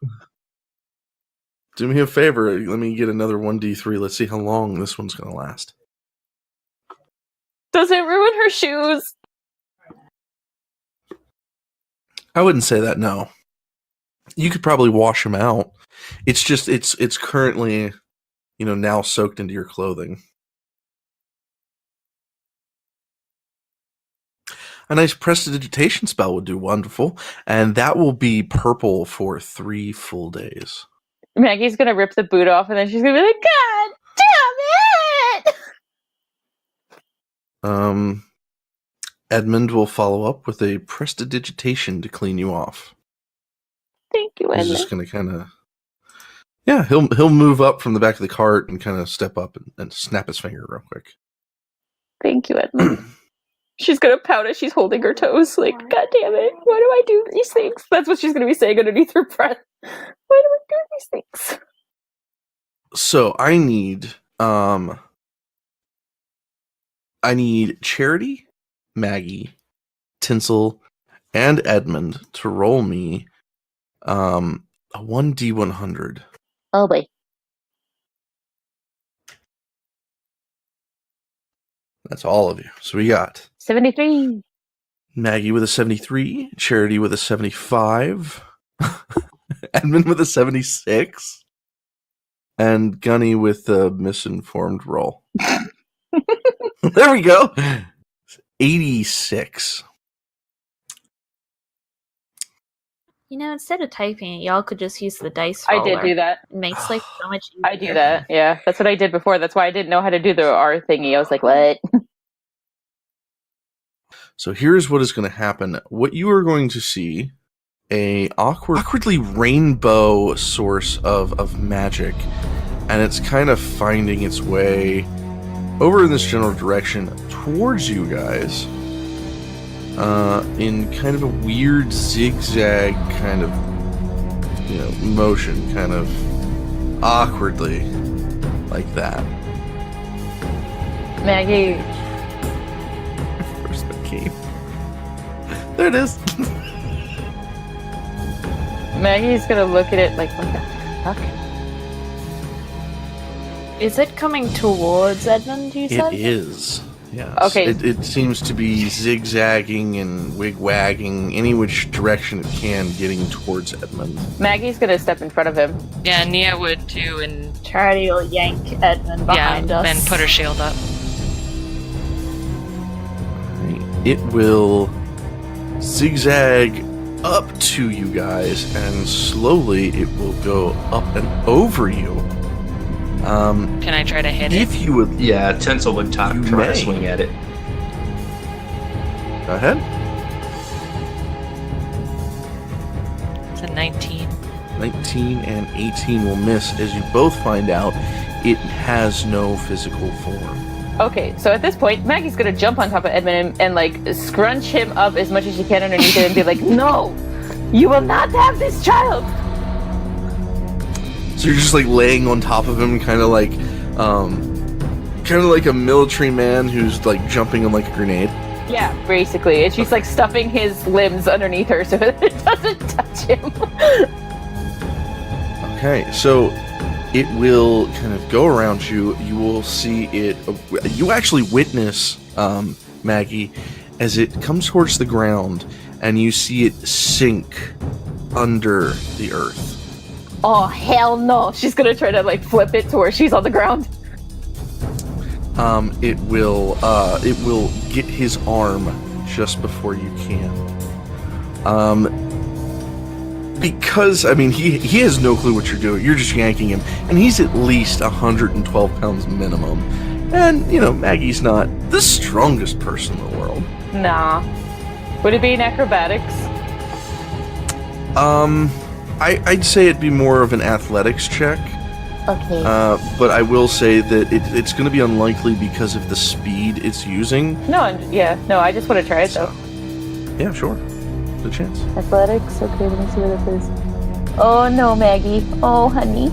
Do me a favor. Let me get another 1d3. Let's see how long this one's going to last. Does it ruin her shoes? I wouldn't say that, no. You could probably wash them out. It's just, it's currently, now soaked into your clothing. A nice prestidigitation spell would do wonderful, and that will be purple for 3 full days. Maggie's gonna rip the boot off, and then she's gonna be like, God damn it! Edmund will follow up with a prestidigitation to clean you off. Thank you, He's Edmund. just going to kind of... Yeah, he'll move up from the back of the cart and kind of step up and snap his finger real quick. Thank you, Edmund. She's gonna pout as she's holding her toes, like, God damn it, why do I do these things? That's what she's gonna be saying underneath her breath. Why do I do these things? So I need Charity, Maggie, Tensel, and Edmund to roll me a 1d100. Oh boy. That's all of you. So we got 73. Maggie with a 73, Charity with a 75, Edmund with a 76, and Gunny with a misinformed roll. There we go. 86. Instead of typing it, y'all could just use the dice I roller. did do that. It makes life so much easier. I do that. Yeah, that's what I did before. That's why I didn't know how to do the R thingy. I was like, what? So here's what is going to happen. What you are going to see, a awkwardly rainbow source of magic, and it's kind of finding its way over in this general direction towards you guys, in kind of a weird zigzag kind of, motion, kind of awkwardly, like that. Maggie. Where's my game? There it is. Maggie's gonna look at it like, what the fuck? Is it coming towards Edmund, you said? It is. Yes. Okay. It seems to be zigzagging and wig-wagging any which direction it can, getting towards Edmund. Maggie's gonna step in front of him. Yeah, Nia would too, and Charity will yank Edmund behind us. and put her shield up. It will zigzag up to you guys, and slowly it will go up and over you. Can I try to hit it? If you would... Yeah, Tensel would try You to may. swing at it. Go ahead. It's a 19. 19 and 18 will miss, as you both find out it has no physical form. Okay, so at this point, Maggie's gonna jump on top of Edmund and like scrunch him up as much as she can underneath it and be like, no, you will not have this child. So you're just like laying on top of him, kind of like a military man who's like jumping on like a grenade. Yeah, basically. And she's like stuffing his limbs underneath her so it doesn't touch him. Okay, so it will kind of go around you. You will see it. You actually witness, Maggie, as it comes towards the ground, and you see it sink under the earth. Oh, hell no. She's gonna try to like flip it to where she's on the ground. It will get his arm just before you can. Because, I mean, he has no clue what you're doing. You're just yanking him. And he's at least 112 pounds minimum. And, Maggie's not the strongest person in the world. Nah. Would it be in acrobatics? I'd say it'd be more of an athletics check. Okay. But I will say that it's going to be unlikely because of the speed it's using. No, I just want to try it though. Yeah, sure. The chance. Athletics. Okay, let me see what this is. Oh no, Maggie. Oh, honey.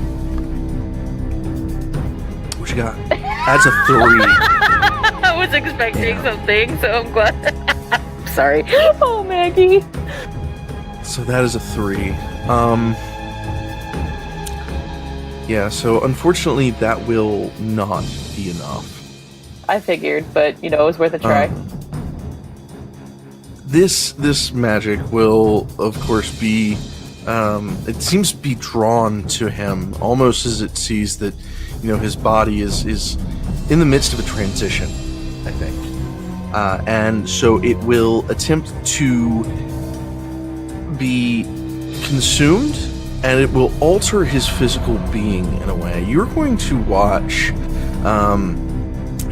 What you got? That's a 3. I was expecting something, so I'm glad. Sorry. Oh, Maggie. So that is a 3. Yeah, so unfortunately that will not be enough. I figured, but it was worth a try. This magic will, of course, be. It seems to be drawn to him almost as it sees that, his body is in the midst of a transition, I think, and so it will attempt to be consumed, and it will alter his physical being in a way. You're going to watch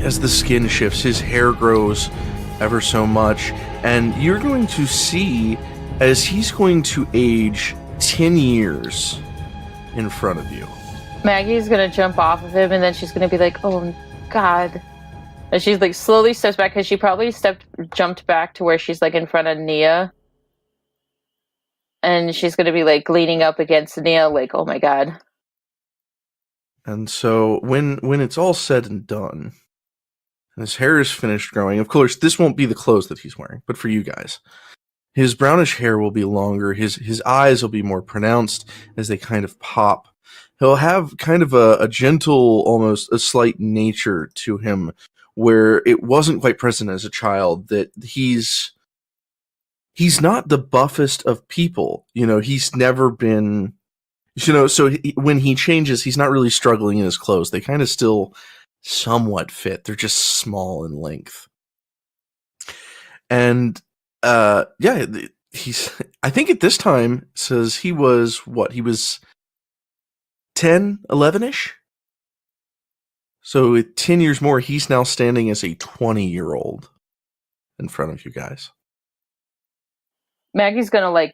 as the skin shifts, his hair grows ever so much, and you're going to see as he's going to age 10 years in front of you. Maggie's gonna jump off of him, and then she's gonna be like, "Oh God!" And she's like slowly steps back because she probably jumped back to where she's like in front of Nia, and she's gonna be like leaning up against Nia, like, "Oh my God!" And so when it's all said and done, and his hair is finished growing. Of course, this won't be the clothes that he's wearing, but for you guys, his brownish hair will be longer. His eyes will be more pronounced as they kind of pop. He'll have kind of a gentle, almost a slight nature to him, where it wasn't quite present as a child. That he's not the buffest of people. He's never been. So when he changes, he's not really struggling in his clothes. They kind of still somewhat fit. They're just small in length. And he's. I think at this time says he was what? He was 10, 11-ish? So with 10 years more, he's now standing as a 20-year-old in front of you guys. Maggie's gonna like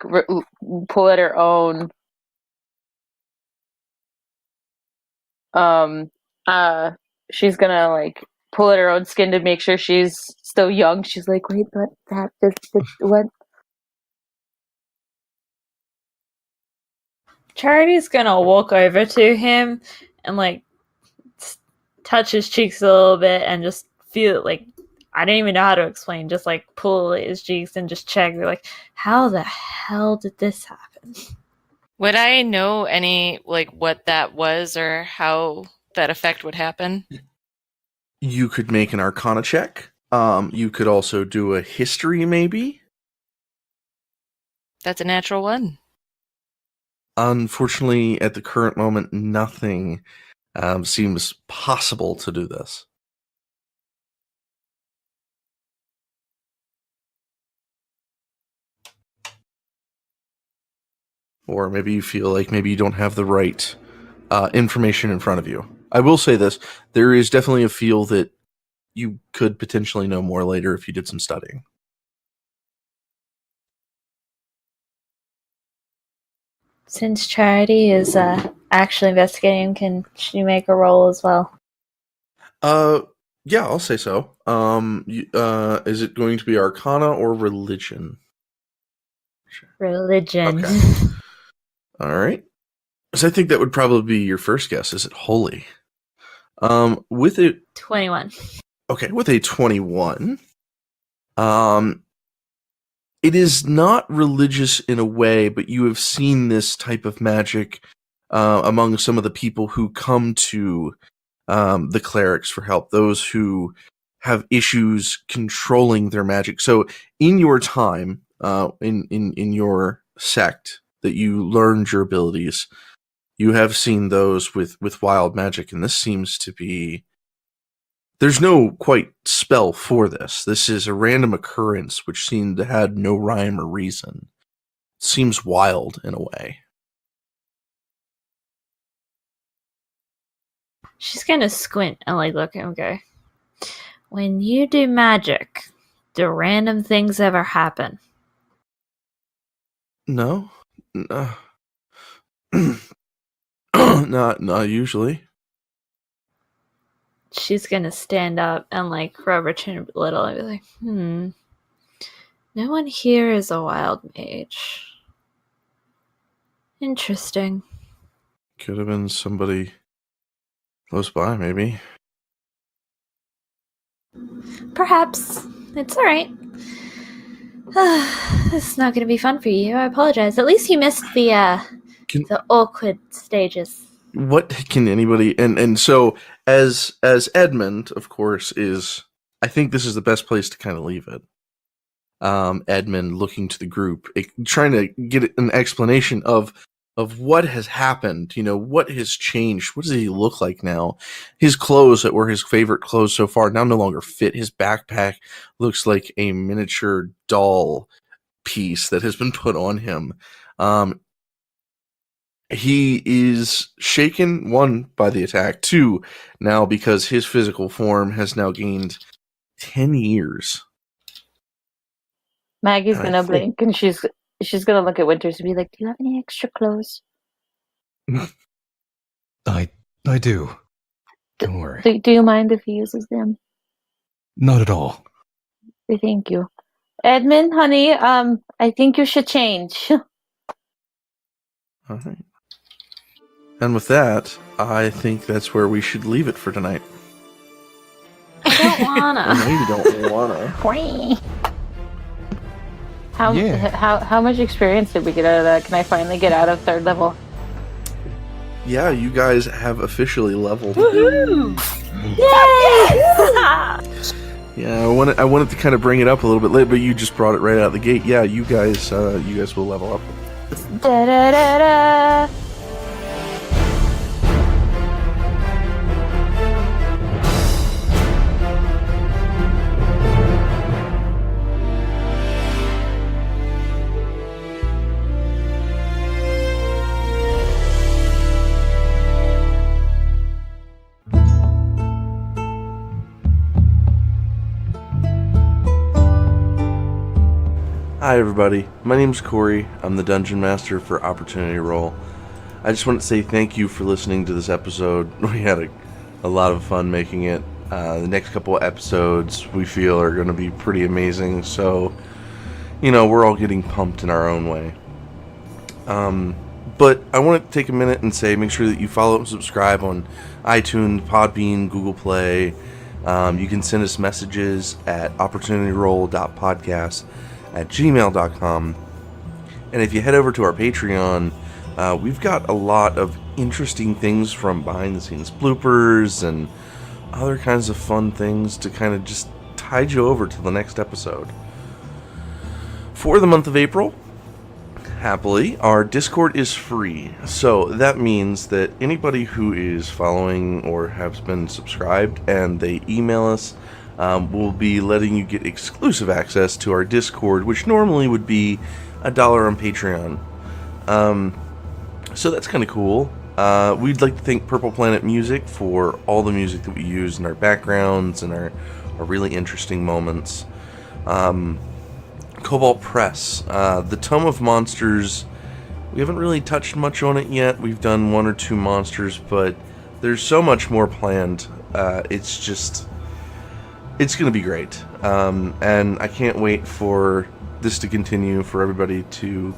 pull at her own. She's gonna like pull at her own skin to make sure she's still young. She's like, "Wait, but what?" Charity's gonna walk over to him and like touch his cheeks a little bit and just feel like, I don't even know how to explain, just like pull at his cheeks and just check. They're like, how the hell did this happen? Would I know any, like, what that was or how that effect would happen? You could make an Arcana check. You could also do a history, maybe. That's a natural one. Unfortunately, at the current moment, nothing seems possible to do this. Or maybe you feel like maybe you don't have the right information in front of you. I will say this, there is definitely a feel that you could potentially know more later if you did some studying. Since Charity is actually investigating, can she make a roll as well? Yeah, I'll say so. Is it going to be Arcana or Religion? Religion. Okay. All right. So I think that would probably be your first guess. Is it holy? With a 21. Okay, with a 21, it is not religious in a way, but you have seen this type of magic among some of the people who come to the clerics for help, those who have issues controlling their magic. So in your time, in your sect that you learned your abilities, you have seen those with wild magic, and this seems to be... There's no quite spell for this. This is a random occurrence which seemed to have no rhyme or reason. It seems wild in a way. She's gonna squint and like look at him and go, when you do magic, do random things ever happen? No, Not usually. She's gonna stand up and like rub her chin a little and be like, no one here is a wild mage. Interesting. Could have been somebody close by, maybe. Perhaps. It's alright. This is not gonna be fun for you. I apologize. At least you missed the awkward stages. What can anybody and so as Edmund, of course, is, I think this is the best place to kind of leave it. Edmund looking to the group, trying to get an explanation of what has happened. What has changed. What does he look like now? His clothes that were his favorite clothes so far now no longer fit. His backpack looks like a miniature doll piece that has been put on him. He is shaken, one, by the attack, two, now because his physical form has now gained 10 years. Maggie's gonna blink and she's gonna look at Winters and be like, "Do you have any extra clothes?" I do. Don't worry. Do you mind if he uses them? Not at all. Thank you. Edmund, honey, I think you should change. All right. And with that, I think that's where we should leave it for tonight. I don't wanna. I know you don't wanna. How much experience did we get out of that? Can I finally get out of 3rd level? Yeah, you guys have officially leveled. Woohoo! Yay! Yeah, I wanted to kind of bring it up a little bit late, but you just brought it right out of the gate. Yeah, you guys will level up. Da da da da. Hi everybody, my name's Corey. I'm the Dungeon Master for Opportunity Roll. I just want to say thank you for listening to this episode. We had a lot of fun making it. The next couple of episodes we feel are going to be pretty amazing, so we're all getting pumped in our own way. But I want to take a minute and say make sure that you follow and subscribe on iTunes, Podbean, Google Play. You can send us messages at opportunityroll.podcast@gmail.com. And if you head over to our Patreon, we've got a lot of interesting things from behind the scenes bloopers and other kinds of fun things to kind of just tide you over to the next episode. For the month of April, happily, our Discord is free. So that means that anybody who is following or has been subscribed and they email us, we'll be letting you get exclusive access to our Discord, which normally would be $1 on Patreon. So that's kind of cool. We'd like to thank Purple Planet Music for all the music that we use in our backgrounds and our really interesting moments. Kobold Press, the Tome of Monsters, we haven't really touched much on it yet. We've done 1 or 2 monsters, but there's so much more planned. It's going to be great. And I can't wait for this to continue, for everybody to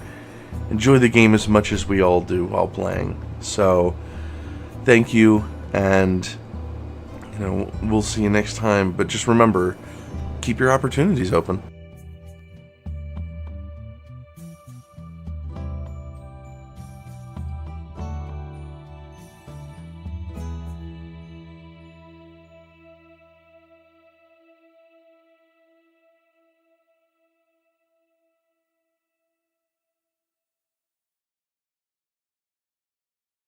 enjoy the game as much as we all do while playing. So, thank you, and we'll see you next time. But just remember, keep your opportunities open.